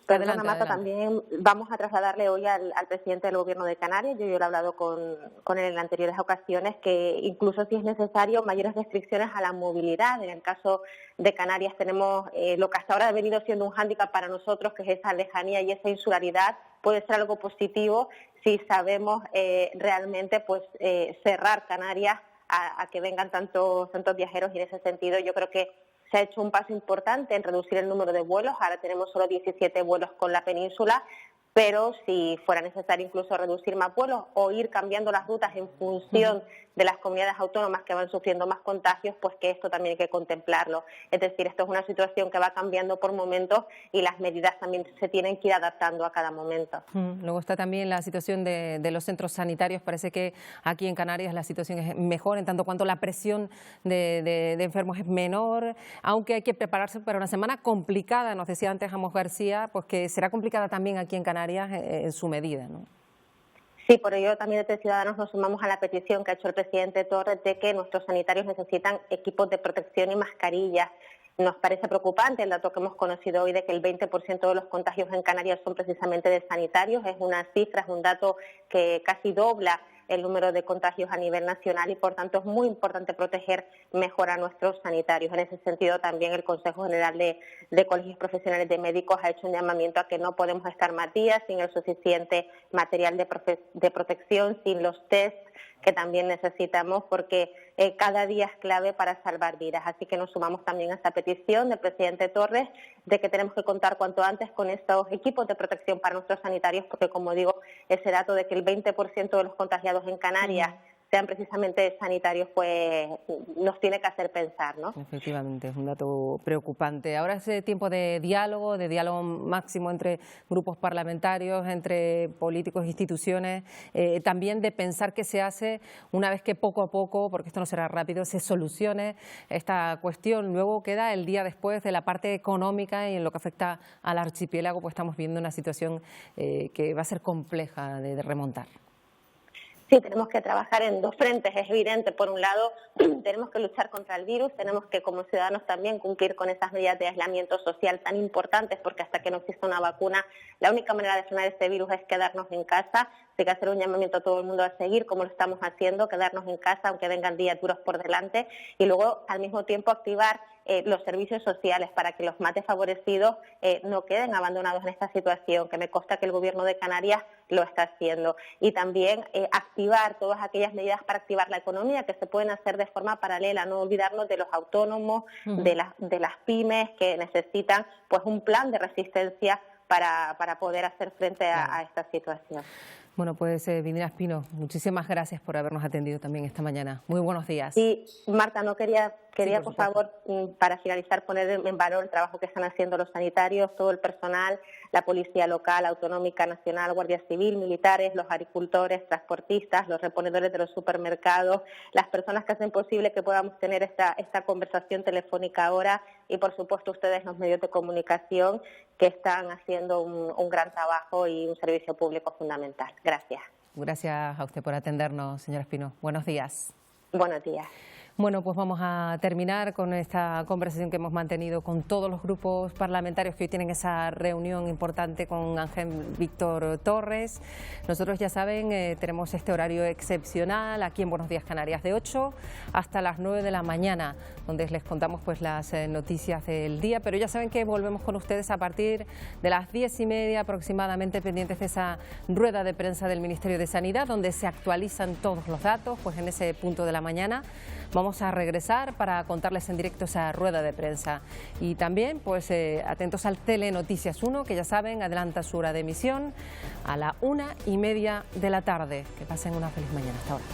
Speaker 18: también vamos a trasladarle hoy al presidente del Gobierno de Canarias, yo lo he hablado con él en anteriores ocasiones, que incluso si es necesario mayores restricciones a la movilidad. En el caso de Canarias tenemos lo que hasta ahora ha venido siendo un hándicap para nosotros, que es esa lejanía y esa insularidad, puede ser algo positivo si sabemos realmente pues cerrar Canarias a que vengan tantos viajeros, y en ese sentido yo creo que se ha hecho un paso importante en reducir el número de vuelos. Ahora tenemos solo 17 vuelos con la península, pero si fuera necesario incluso reducir más vuelos o ir cambiando las rutas en función de las comunidades autónomas que van sufriendo más contagios, pues que esto también hay que contemplarlo. Es decir, esto es una situación que va cambiando por momentos y las medidas también se tienen que ir adaptando a cada momento.
Speaker 1: Luego está también la situación de los centros sanitarios. Parece que aquí en Canarias la situación es mejor, en tanto cuanto la presión de enfermos es menor, aunque hay que prepararse para una semana complicada, nos decía antes Amos García, pues que será complicada también aquí en Canarias en su medida, ¿no?
Speaker 18: Sí, por ello también desde Ciudadanos nos sumamos a la petición que ha hecho el presidente Torres de que nuestros sanitarios necesitan equipos de protección y mascarillas. Nos parece preocupante el dato que hemos conocido hoy de que el 20% de los contagios en Canarias son precisamente de sanitarios. Es una cifra, es un dato que casi dobla el número de contagios a nivel nacional y por tanto es muy importante proteger mejor a nuestros sanitarios. En ese sentido también el Consejo General de Colegios Profesionales de Médicos ha hecho un llamamiento a que no podemos estar más días sin el suficiente material de protección, sin los test que también necesitamos, porque cada día es clave para salvar vidas. Así que nos sumamos también a esta petición del presidente Torres de que tenemos que contar cuanto antes con estos equipos de protección para nuestros sanitarios, porque como digo, ese dato de que el 20% de los contagiados en Canarias sean precisamente sanitarios, pues nos tiene que hacer pensar, ¿no?
Speaker 1: Efectivamente, es un dato preocupante. Ahora es tiempo de diálogo máximo entre grupos parlamentarios, entre políticos e instituciones, también de pensar qué se hace una vez que poco a poco, porque esto no será rápido, se solucione esta cuestión. Luego queda el día después de la parte económica, y en lo que afecta al archipiélago, pues estamos viendo una situación que va a ser compleja de remontar.
Speaker 18: Sí, tenemos que trabajar en dos frentes, es evidente. Por un lado, tenemos que luchar contra el virus, tenemos que como ciudadanos también cumplir con esas medidas de aislamiento social tan importantes, porque hasta que no exista una vacuna, la única manera de frenar este virus es quedarnos en casa. Hay que hacer un llamamiento a todo el mundo a seguir, como lo estamos haciendo, quedarnos en casa, aunque vengan días duros por delante, y luego al mismo tiempo activar los servicios sociales para que los más desfavorecidos no queden abandonados en esta situación, que me consta que el Gobierno de Canarias lo está haciendo. Y también activar todas aquellas medidas para activar la economía que se pueden hacer de forma paralela, no olvidarnos de los autónomos, de las pymes que necesitan pues un plan de resistencia para poder hacer frente a esta situación.
Speaker 1: Bueno, pues Vidina Espino, muchísimas gracias por habernos atendido también esta mañana. Muy buenos días.
Speaker 18: Y Marta, quería por favor, para finalizar, poner en valor el trabajo que están haciendo los sanitarios, todo el personal, la Policía Local, Autonómica, Nacional, Guardia Civil, militares, los agricultores, transportistas, los reponedores de los supermercados, las personas que hacen posible que podamos tener esta conversación telefónica ahora, y por supuesto ustedes, los medios de comunicación, que están haciendo un gran trabajo y un servicio público fundamental. Gracias.
Speaker 1: Gracias a usted por atendernos, señora Espino. Buenos días.
Speaker 18: Buenos días.
Speaker 1: Bueno, pues vamos a terminar con esta conversación que hemos mantenido con todos los grupos parlamentarios que hoy tienen esa reunión importante con Ángel Víctor Torres. Nosotros, ya saben, tenemos este horario excepcional aquí en Buenos Días Canarias, de 8 hasta las 9 de la mañana, donde les contamos pues las noticias del día, pero ya saben que volvemos con ustedes a partir de las 10:30 aproximadamente, pendientes de esa rueda de prensa del Ministerio de Sanidad, donde se actualizan todos los datos. Pues en ese punto de la mañana vamos a regresar para contarles en directo esa rueda de prensa. Y también pues atentos al Telenoticias 1, que ya saben, adelanta su hora de emisión a la 1:30 de la tarde. Que pasen una feliz mañana. Hasta ahora.